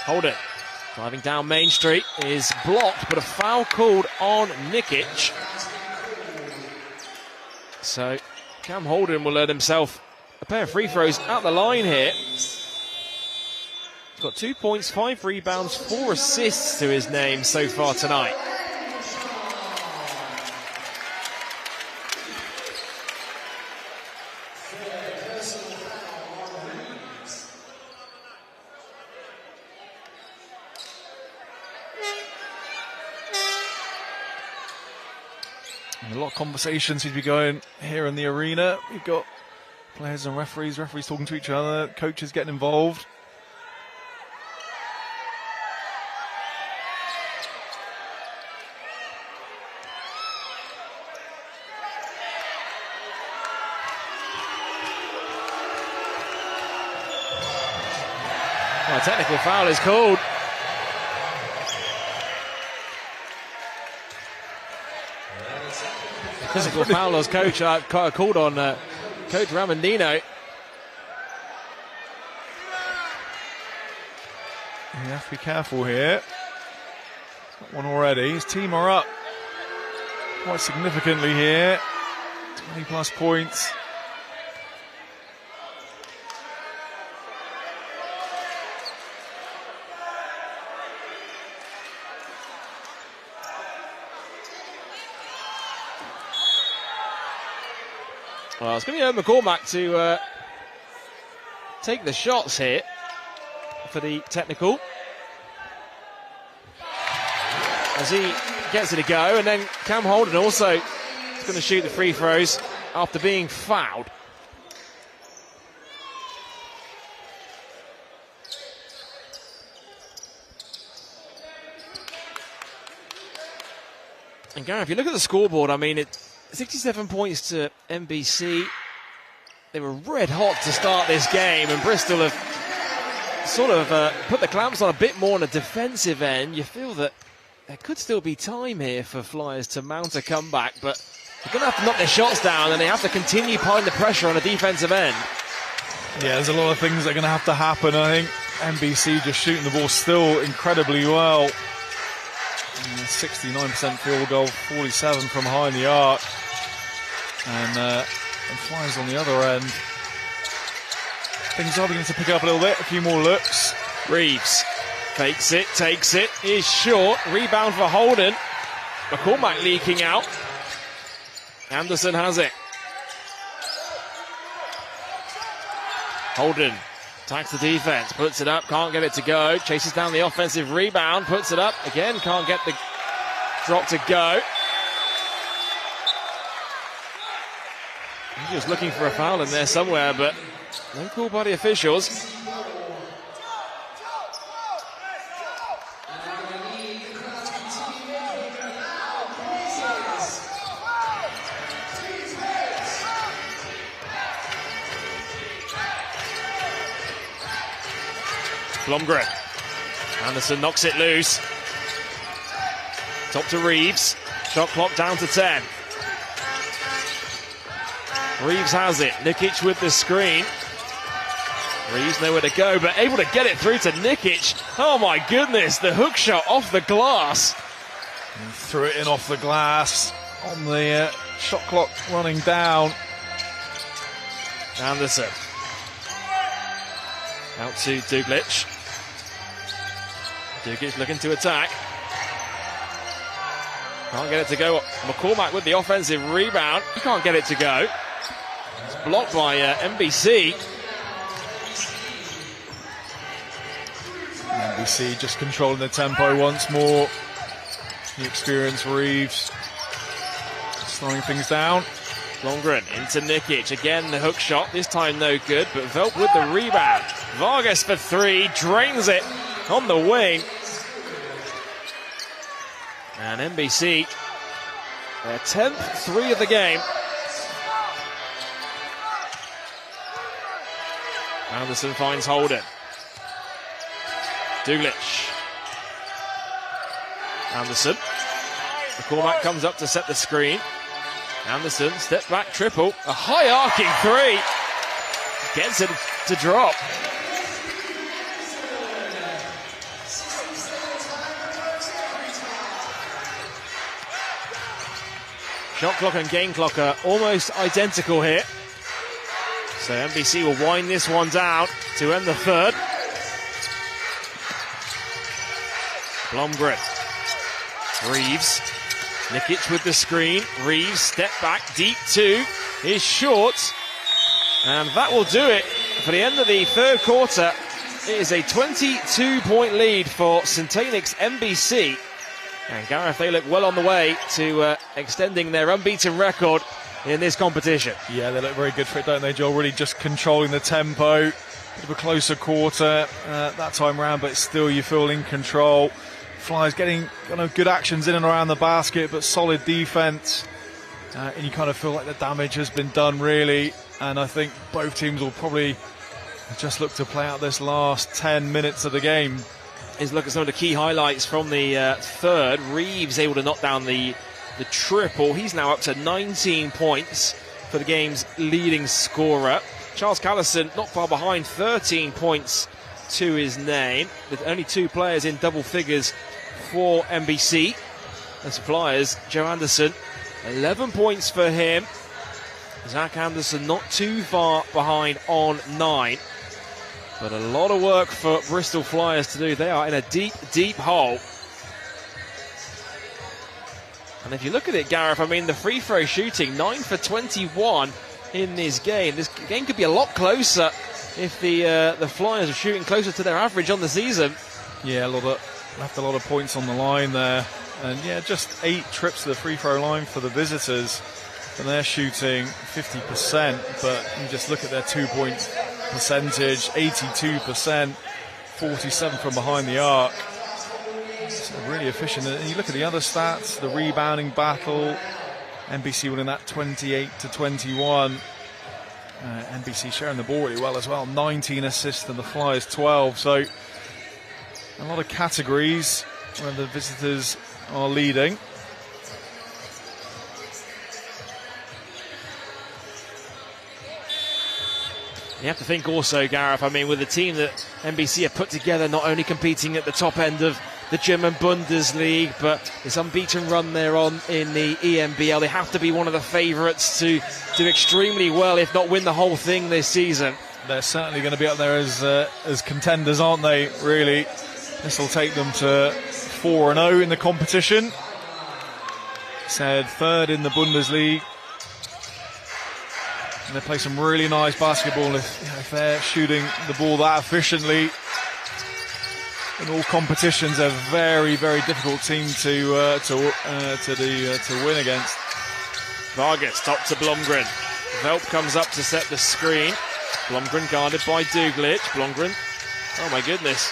Holden driving down Main Street is blocked, but a foul called on Nikic. So Cam Holden will earn himself a pair of free throws at the line here. He's got 2 points, 5 rebounds, 4 assists to his name so far tonight. A lot of conversations seem to be going here in the arena. We've got players and referees talking to each other, coaches getting involved. Well, a technical foul is called. Physical foul as coach called on Coach Ramondino. You have to be careful here. He's got one already. His team are up quite significantly here. 20 plus points. Well, it's going to be McCormack to take the shots here for the technical. As he gets it to go, and then Cam Holden also is going to shoot the free throws after being fouled. And Gary, if you look at the scoreboard, I mean, 67 points to MBC. They were red hot to start this game, and Bristol have sort of put the clamps on a bit more on the defensive end. You feel that there could still be time here for Flyers to mount a comeback, but they're going to have to knock their shots down, and they have to continue applying the pressure on the defensive end. Yeah, there's a lot of things that are going to have to happen. I think MBC just shooting the ball still incredibly well. 69% field goal, 47 from behind the arc. And Flyers on the other end. Things are beginning to pick up a little bit, a few more looks. Reeves fakes it, takes it, is short. Rebound for Holden. McCormack leaking out. Anderson has it. Holden attacks the defense, puts it up, can't get it to go. Chases down the offensive rebound, puts it up. Again, can't get the drop to go. He's just looking for a foul in there somewhere, but no call by the officials. Blomgren. Anderson knocks it loose. Top to Reeves. Shot clock down to 10. Reeves has it. Nikic with the screen. Reeves nowhere to go, but able to get it through to Nikic. Oh my goodness, the hook shot off the glass. And threw it in off the glass on the shot clock running down. Anderson. Out to Duglic. Duglic looking to attack. Can't get it to go. McCormack with the offensive rebound. He can't get it to go. It's blocked by MBC. MBC just controlling the tempo once more. The experienced Reeves slowing things down. Blomgren into Nikic. Again, the hook shot. This time no good, but Velp with the rebound. Vargas for three. Drains it on the wing. And MBC, their 10th three of the game. Anderson finds Holden. Duglic. Anderson. McCormack comes up to set the screen. Anderson, step back triple. A high arcing three. Gets it to drop. Shot clock and game clock are almost identical here. So MBC will wind this one down to end the third. Blomgren. Reeves. Nikic with the screen. Reeves, step back, deep two. Is short. And that will do it for the end of the third quarter. It is a 22-point lead for SYNTAINICS MBC. And Gareth, they look well on the way to extending their unbeaten record in this competition. Yeah, they look very good for it, don't they, Joel? Really just controlling the tempo. Bit of a closer quarter that time round, but still you feel in control. Flyers getting good actions in and around the basket, but solid defence. And you kind of feel like the damage has been done, really. And I think both teams will probably just look to play out this last 10 minutes of the game. Is look at some of the key highlights from the third. Reeves able to knock down the triple. He's now up to 19 points for the game's leading scorer. Charles Callison not far behind, 13 points to his name, with only two players in double figures for MBC. As Flyers, Joe Anderson, 11 points for him. Zach Anderson not too far behind on 9. But a lot of work for Bristol Flyers to do. They are in a deep, deep hole. And if you look at it, Gareth, I mean, the free throw shooting, 9 for 21 in this game. This game could be a lot closer if the Flyers are shooting closer to their average on the season. Yeah, left a lot of points on the line there. And yeah, just 8 trips to the free throw line for the visitors. And they're shooting 50%, but you just look at their 2-point percentage, 82%, 47 from behind the arc. So really efficient. And you look at the other stats, the rebounding battle, MBC winning that 28-21. MBC sharing the ball really well as well. 19 assists and the Flyers 12. So a lot of categories where the visitors are leading. You have to think also, Gareth, I mean, with the team that MBC have put together, not only competing at the top end of the German Bundesliga, but this unbeaten run they're on in the ENBL, they have to be one of the favourites to do extremely well, if not win the whole thing this season. They're certainly going to be up there as contenders, aren't they, really? This will take them to 4-0 in the competition. Said third in the Bundesliga. And they play some really nice basketball if they're shooting the ball that efficiently. In all competitions, a very, very difficult team to win against. Vargas top to Blomgren. Velp comes up to set the screen. Blomgren guarded by Duglic. Blomgren, oh my goodness.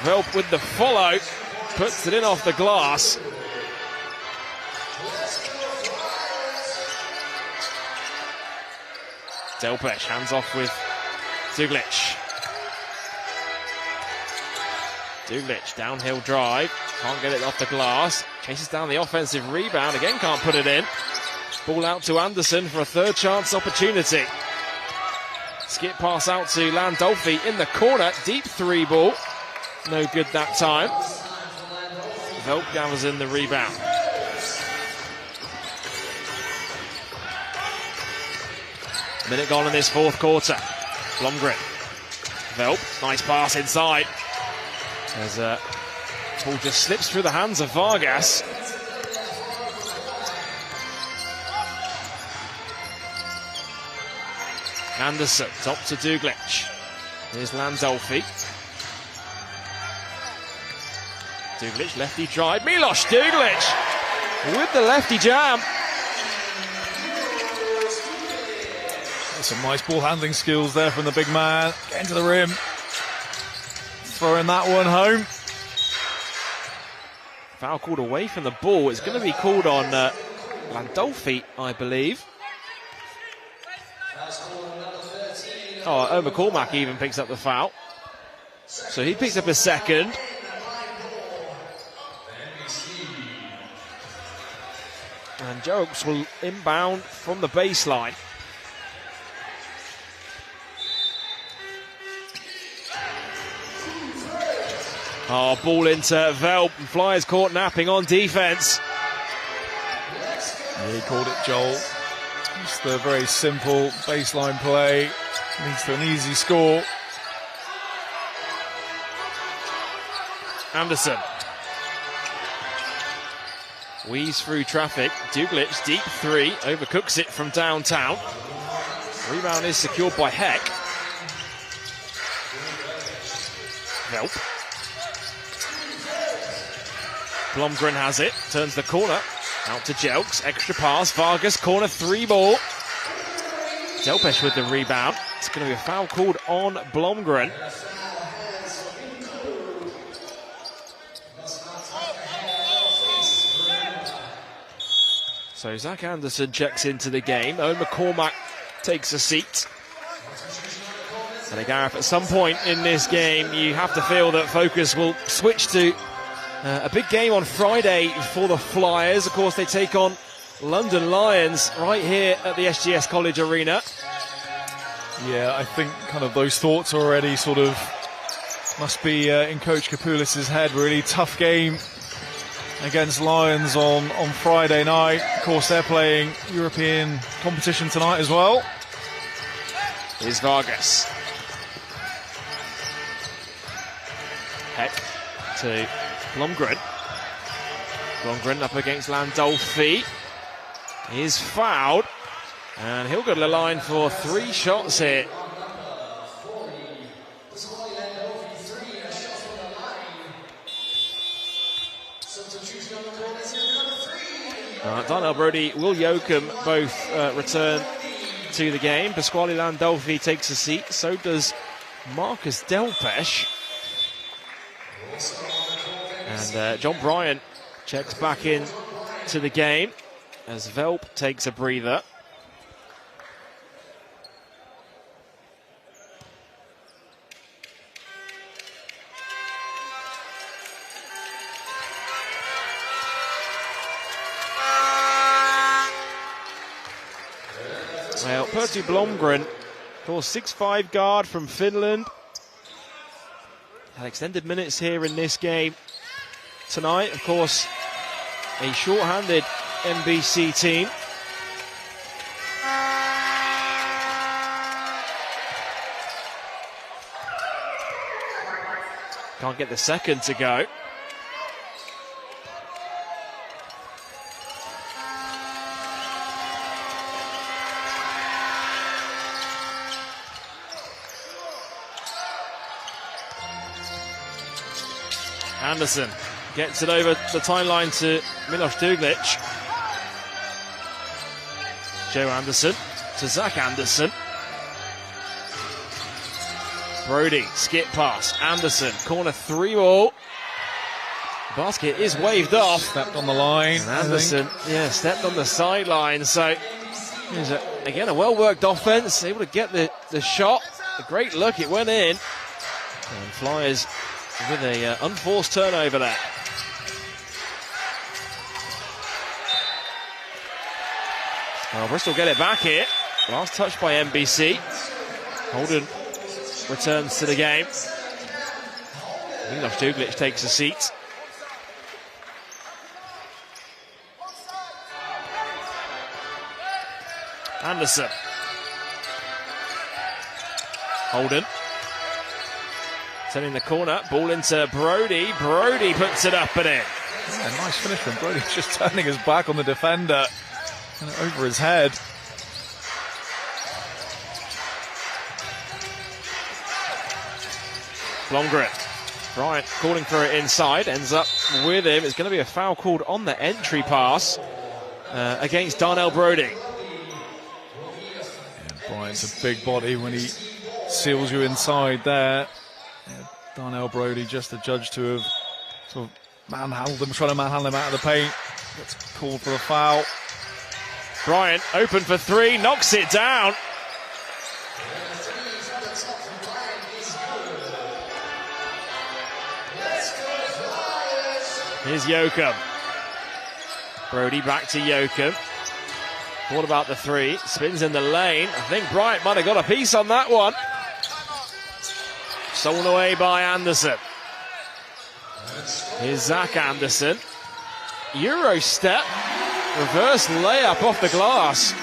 Velp with the follow, puts it in off the glass. Delpesh hands off with Duglic. Duglic, downhill drive, can't get it off the glass. Chases down the offensive rebound, again can't put it in. Ball out to Anderson for a third chance opportunity. Skip pass out to Landolfi in the corner, deep three ball. No good that time. Velp gathers in the rebound. Minute gone in this fourth quarter. Blomgren. Velp, nice pass inside. As ball just slips through the hands of Vargas. Anderson, top to Duglic. Here's Landolfi. Duglic, lefty drive. Milos Duglic with the lefty jam. Some nice ball handling skills there from the big man. Getting to the rim. Throwing that one home. Foul called away from the ball. It's going to be called on Landolfi, I believe. Oh, McCormack even picks up the foul. So he picks up a second. And Jokes will inbound from the baseline. Oh, ball into Velp. Flyers caught napping on defence. Yeah, he called it, Joel. Just a very simple baseline play. Leads to an easy score. Anderson. Weaves through traffic. Duglic, deep three. Overcooks it from downtown. Rebound is secured by Heck. Velp. Blomgren has it, turns the corner, out to Jelks, extra pass, Vargas, corner three ball. Delpesh with the rebound. It's going to be a foul called on Blomgren. So Zach Anderson checks into the game. Owen McCormack takes a seat. And Gareth, at some point in this game, you have to feel that focus will switch to a big game on Friday for the Flyers. Of course, they take on London Lions right here at the SGS College Arena. Yeah, I think kind of those thoughts already sort of must be in Coach Kapoulis' head. Really tough game against Lions on Friday night. Of course, they're playing European competition tonight as well. Here's Vargas. Heck to Blomgren. Blomgren up against Landolfi. He's fouled. And he'll go to the line for 3 shots here. Darnell Brody, Will Yoakum both return to the game. Pasquale Landolfi takes a seat. So does Marcus Delpesh. And John Bryant checks back in to the game. as Velp takes a breather. Well, Perttu Blomgren, of course, 6'5" guard from Finland. Had extended minutes here in this game tonight. Of course, a short-handed MBC team. Can't get the second to go. Anderson gets it over the timeline to Milos Duglic. Joe Anderson to Zach Anderson. Brody, skip pass. Anderson, corner 3 ball. Basket is waved off. Stepped on the line. And Anderson, yeah, stepped on the sideline. So, again, a well-worked offense. Able to get the shot. A great look, it went in. And Flyers with a unforced turnover there. Well, Bristol get it back here. Last touch by MBC. Holden returns to the game. Milos Duglic takes a seat. Anderson. Holden. Turning the corner, ball into Brody. Brody puts it up and in. Yeah, nice finish from Brody, just turning his back on the defender and over his head. Blomgren. Bryant calling for it inside, ends up with him. It's going to be a foul called on the entry pass against Darnell Brody. Yeah, Bryant's a big body when he seals you inside there. Yeah, Darnell Brody, just a judge to have sort of manhandled him, trying to manhandle him out of the paint. Gets called for a foul. Bryant open for 3, knocks it down. Here's Joachim. Brody back to Joachim. What about the 3? Spins in the lane. I think Bryant might have got a piece on that one. Stolen away by Anderson. Here's Zach Anderson. Euro step. Reverse layup off the glass.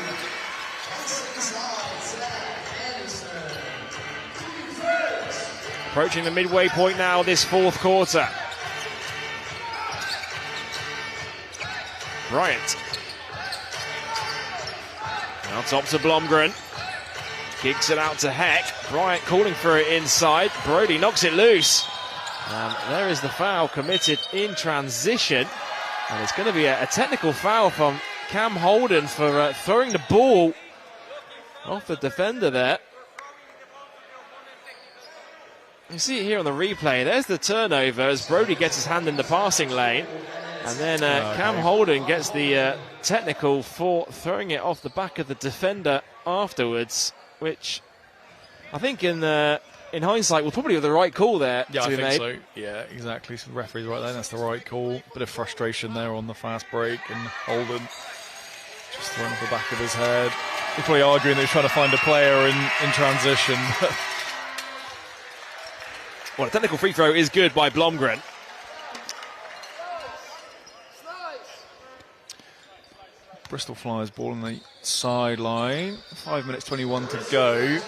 Approaching the midway point now this fourth quarter. Bryant. Now top to Blomgren. Kicks it out to Heck. Bryant calling for it inside. Brody knocks it loose. And there is the foul committed in transition. And it's going to be a technical foul from Cam Holden for throwing the ball off the defender there. You see it here on the replay. There's the turnover as Brody gets his hand in the passing lane. And then Cam Holden gets the technical for throwing it off the back of the defender afterwards, which I think in hindsight was probably the right call there. Yeah, to be I think made. so. Yeah, exactly. So the referee's right there. That's the right call. Bit of frustration there on the fast break, and Holden just throwing off the back of his head. He's probably arguing that he's trying to find a player in transition. Well, a technical free throw is good by Blomgren. Bristol Flyers ball on the sideline. 5 minutes 21 to go.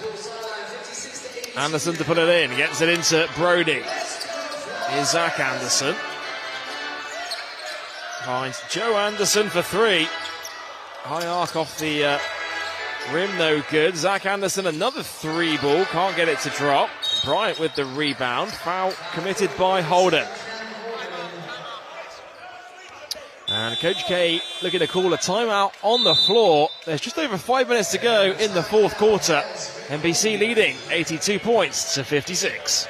Anderson to put it in. Gets it into Brody. Here's Zach Anderson. Finds Joe Anderson for 3. High arc off the rim, no good. Zach Anderson, another 3 ball. Can't get it to drop. Bryant with the rebound. Foul committed by Holden. And Coach K looking to call a timeout on the floor. There's just over 5 minutes to go in the fourth quarter. MBC leading 82 points to 56.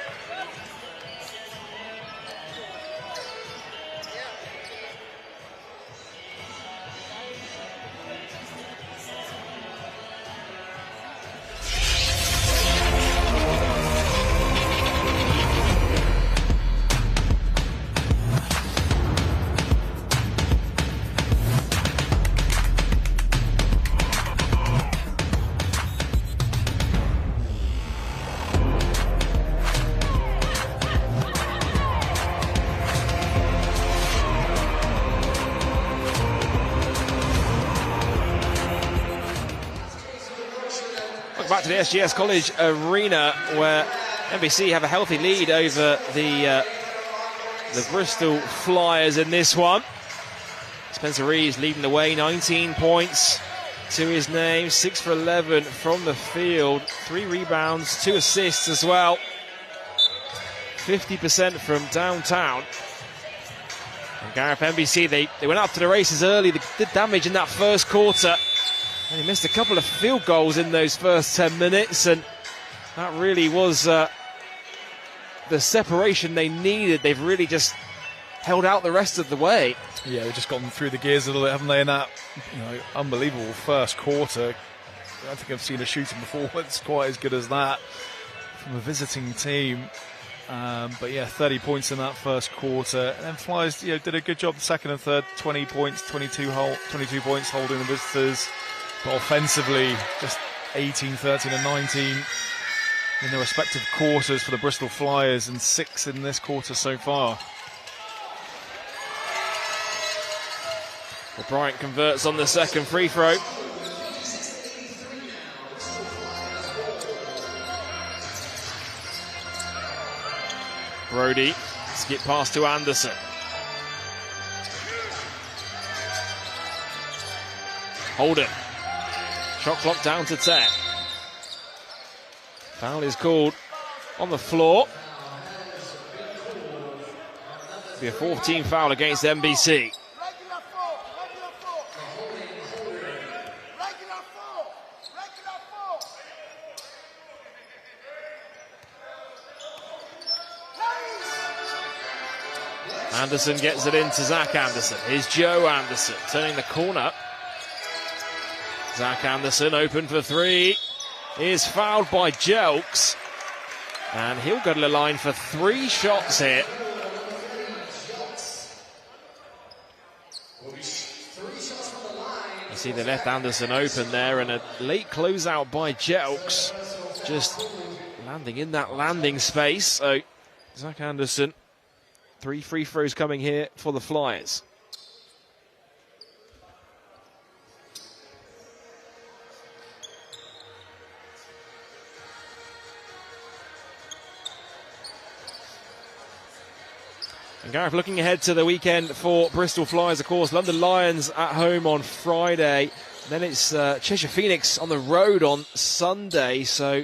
back to the SGS College Arena, where MBC have a healthy lead over the Bristol Flyers in this one. Spencer Reeves leading the way, 19 points to his name, 6 for 11 from the field, 3 rebounds, 2 assists as well. 50% from downtown. And Gareth, MBC, they went up to the races early. They did damage in that first quarter. And he missed a couple of field goals in those first 10 minutes. And that really was the separation they needed. They've really just held out the rest of the way. Yeah, they've just gotten through the gears a little bit, haven't they, in that unbelievable first quarter. I don't think I've seen a shooting performance quite as good as that from a visiting team. But yeah, 30 points in that first quarter. And then Flyers did a good job the second and third, 20 points, 22 points holding the visitors. But offensively, just 18, 13 and 19 in their respective quarters for the Bristol Flyers, and 6 in this quarter so far. Well, Bryant converts on the second free throw. Brody, skip pass to Anderson. Holden. Shot clock down to 10. Foul is called on the floor. Be a 14 foul against MBC. Anderson gets it in to Zach Anderson. Here's Joe Anderson turning the corner. Zach Anderson open for 3. Is fouled by Jelks. And he'll go to the line for 3 shots here. You see they left Anderson open there, and a late closeout by Jelks. Just landing in that landing space. So Zach Anderson, 3 free throws coming here for the Flyers. And Gareth, looking ahead to the weekend for Bristol Flyers, of course, London Lions at home on Friday. Then it's Cheshire Phoenix on the road on Sunday. So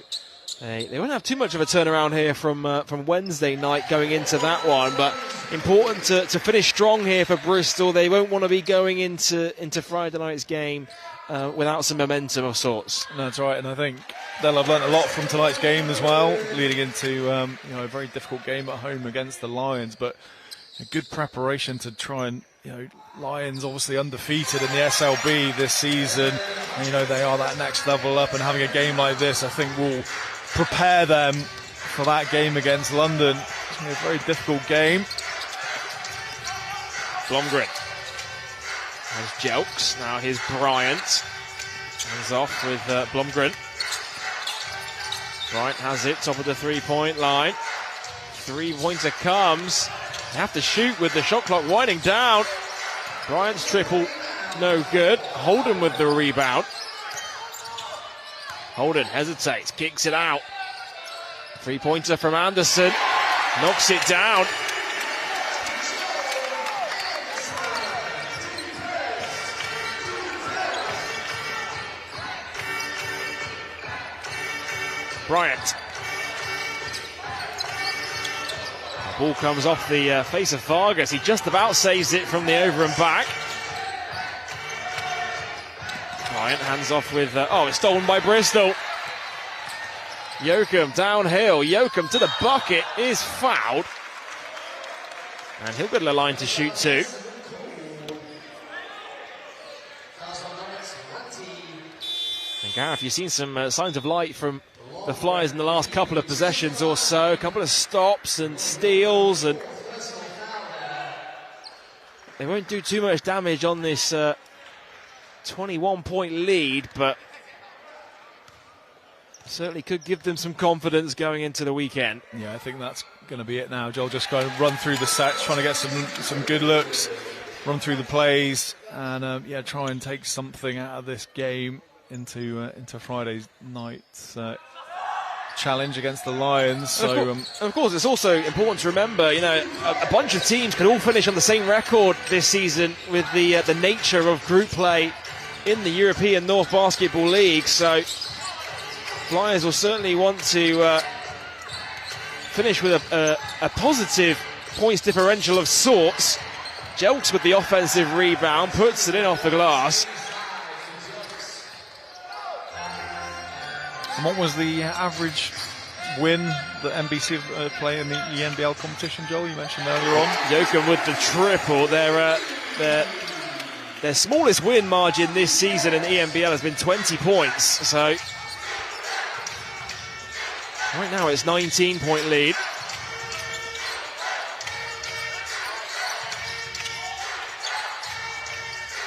they won't have too much of a turnaround here from Wednesday night going into that one. But important to finish strong here for Bristol. They won't want to be going into Friday night's game without some momentum of sorts. No, that's right, and I think they'll have learnt a lot from tonight's game as well, leading into a very difficult game at home against the Lions. But a good preparation to try and, Lions obviously undefeated in the SLB this season. And, they are that next level up, and having a game like this, I think, will prepare them for that game against London. It's going to be a very difficult game. Blomgren. There's Jelks. Now here's Bryant. Hands off with Blomgren. Bryant has it, top of the three-point line. 3-pointer comes. They have to shoot with the shot clock winding down. Bryant's triple, no good. Holden with the rebound. Holden hesitates, kicks it out. 3-pointer from Anderson. Knocks it down. Bryant. The ball comes off the face of Vargas. He just about saves it from the over and back. Bryant hands off with... it's stolen by Bristol. Yoakum downhill. Yoakum to the bucket, is fouled. And he'll go to the line to shoot 2. And Gareth, you've seen some signs of light from the Flyers in the last couple of possessions or so. A couple of stops and steals, and they won't do too much damage on this 21-point lead, but certainly could give them some confidence going into the weekend. Yeah, I think that's going to be it now. Joel just going to run through the sets, trying to get some good looks, run through the plays, and try and take something out of this game. into Friday's night's challenge against the Lions. So, of course, it's also important to remember, you know, a bunch of teams can all finish on the same record this season with the nature of group play in the European North Basketball League. So, Flyers will certainly want to finish with a positive points differential of sorts. Jelks with the offensive rebound, puts it in off the glass. And what was the average win that MBC play in the ENBL competition, Joel? You mentioned earlier on. Jokum with the triple. Their smallest win margin this season in the ENBL has been 20 points. So right now it's 19-point lead.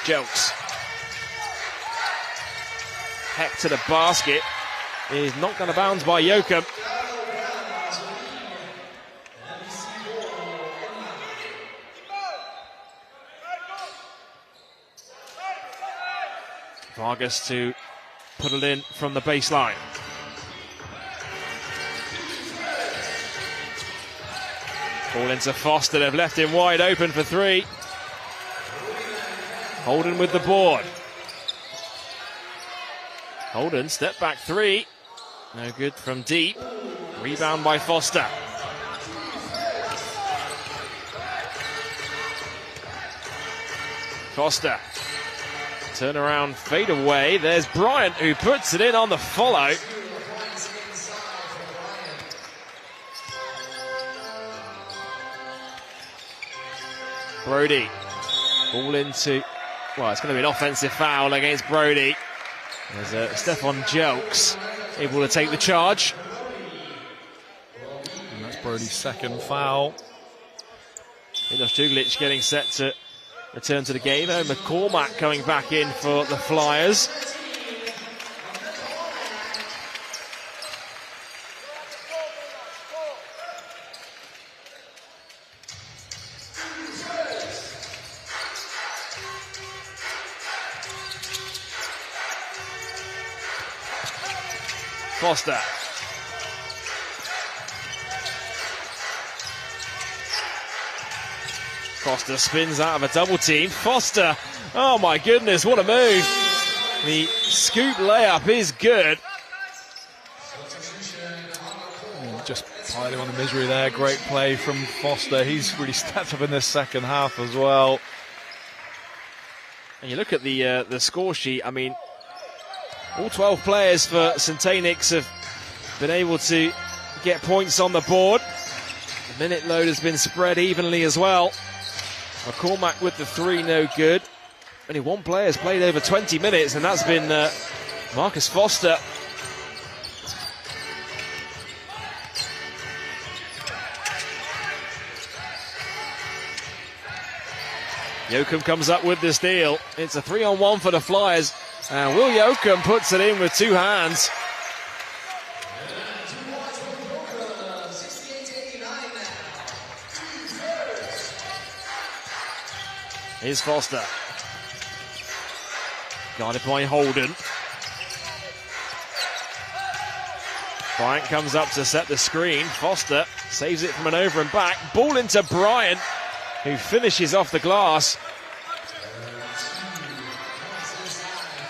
Jelks. Heck to the basket. Is knocked out of bounds by Jokum. Vargas to put it in from the baseline. Ball into Foster. They've left him wide open for three. Holden with the board. Holden, step back three. No good from deep. Rebound by Foster. Foster. Turn around, fade away. There's Bryant who puts it in on the follow. Brody. Ball into... Well, it's going to be an offensive foul against Brody. There's Stefan Jelks able to take the charge. And that's Brody's second foul. Milos Juglic getting set to return to the game. McCormack coming back in for the Flyers. Foster. Foster spins out of a double team. Foster, oh my goodness, what a move. The scoop layup is good. Just piling on the misery there. Great play from Foster. He's really stepped up in this second half as well. And you look at the score sheet, I mean, all 12 players for SYNTAINICS have been able to get points on the board. The minute load has been spread evenly as well. McCormack with the three, no good. Only one player has played over 20 minutes, and that's been Marcus Foster. Jokum comes up with the steal. It's a 3-on-1 for the Flyers. And Will Jokum puts it in with two hands. Here's Foster. Guarded by Holden. Bryant comes up to set the screen. Foster saves it from an over and back. Ball into Bryant, who finishes off the glass.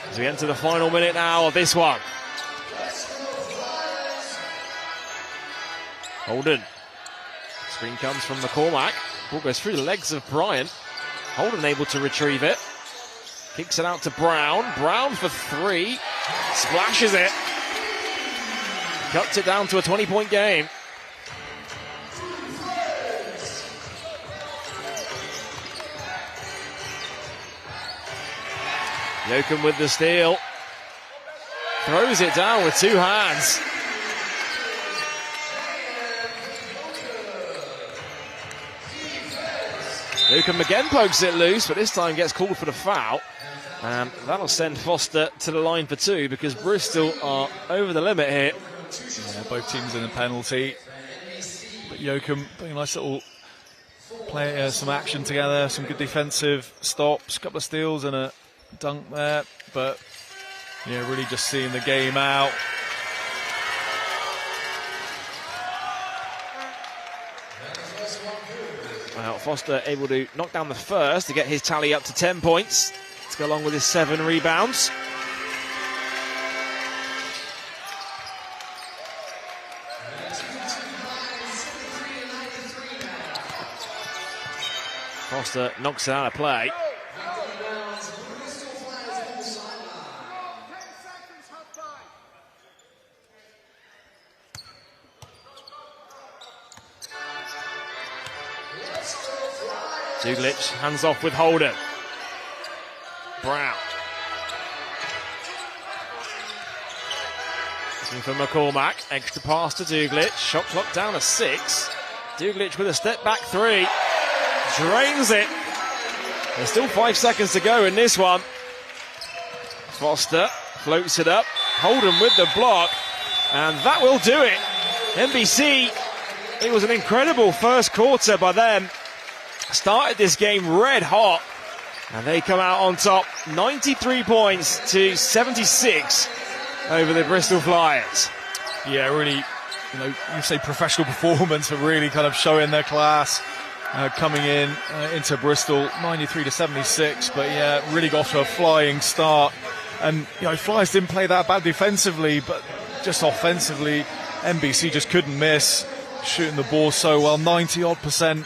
As we enter the final minute now of this one. Holden. Screen comes from McCormack. Ball goes through the legs of Bryant. Holden able to retrieve it. Kicks it out to Brown. Brown for three. Splashes it. Cuts it down to a 20-point game. Jokum with the steal. Throws it down with two hands. Jokum again pokes it loose, but this time gets called for the foul. And that'll send Foster to the line for two because Bristol are over the limit here. Yeah, both teams in a penalty. But Jokum putting a nice little play, some action together, some good defensive stops, a couple of steals and a dunk there, but Yeah, really just seeing the game out. Well, Foster able to knock down the first to get his tally up to 10 points to go along with his 7 rebounds. Foster knocks it out of play. Duglitch hands off with Holden. Brown. Looking for McCormack. Extra pass to Duglitch. Shot clock down to 6. Duglitch with a step back 3. Drains it. There's still 5 seconds to go in this one. Foster floats it up. Holden with the block. And that will do it. MBC, it was an incredible first quarter by them. Started this game red hot, and they come out on top, 93 points to 76 over the Bristol Flyers. Yeah, really, you say professional performance, but really kind of showing their class coming into Bristol, 93 to 76. But yeah, really got off to a flying start, and Flyers didn't play that bad defensively, but just offensively, MBC just couldn't miss. Shooting the ball so well, 90-odd%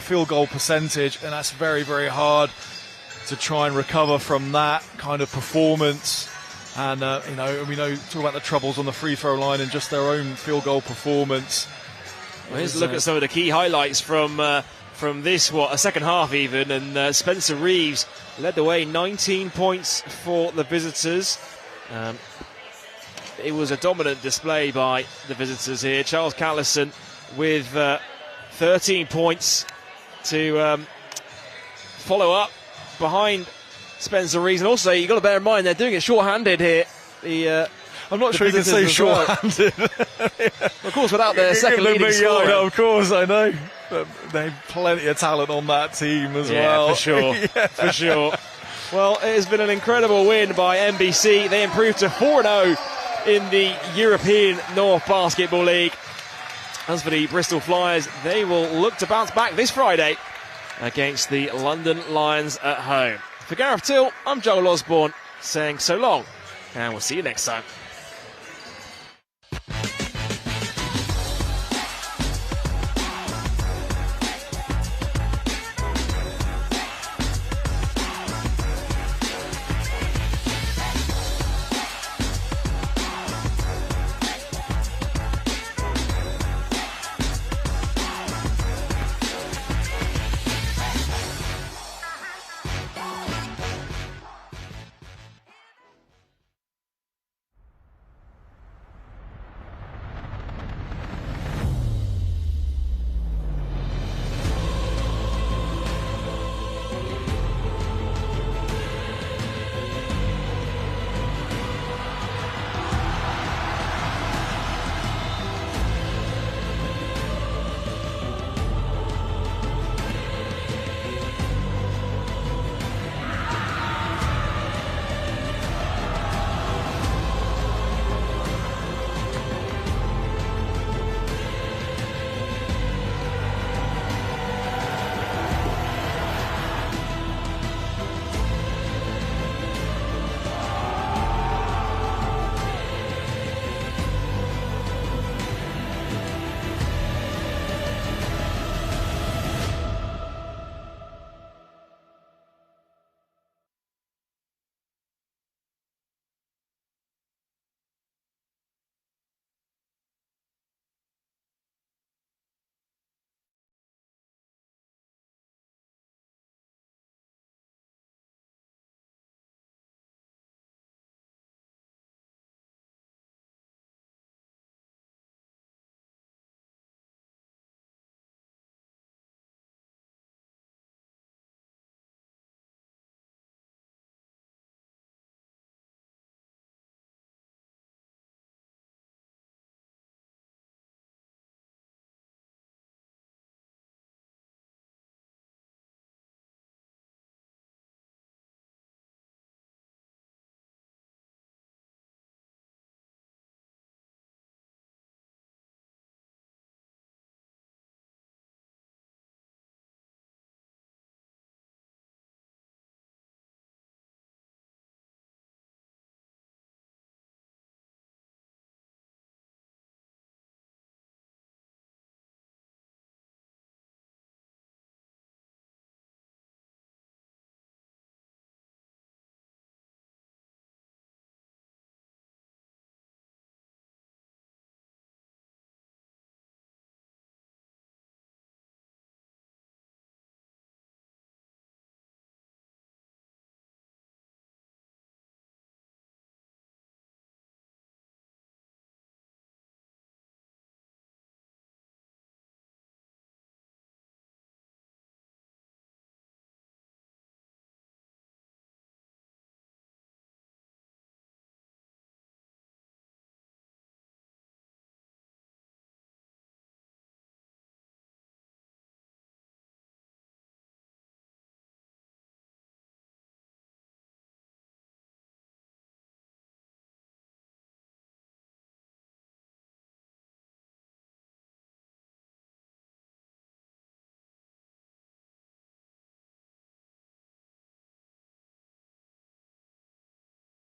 field goal percentage, and that's very, very hard to try and recover from that kind of performance. And we know talk about the troubles on the free throw line and just their own field goal performance. Well, here's a look at some of the key highlights from this, a second half even, and Spencer Reeves led the way, 19 points for the visitors. It was a dominant display by the visitors here. Charles Callison with 13 points to follow up behind Spencer Reeves. And also, you've got to bear in mind, they're doing it short-handed here. I'm not sure you can say short-handed. Of course, without their second leading scorer. Of course, I know. But they have plenty of talent on that team as well. For sure, yeah. For sure. Well, it has been an incredible win by MBC. They improved to 4-0 in the European North Basketball League. As for the Bristol Flyers, they will look to bounce back this Friday against the London Lions at home. For Gareth Till, I'm Joel Osborne, saying so long, and we'll see you next time.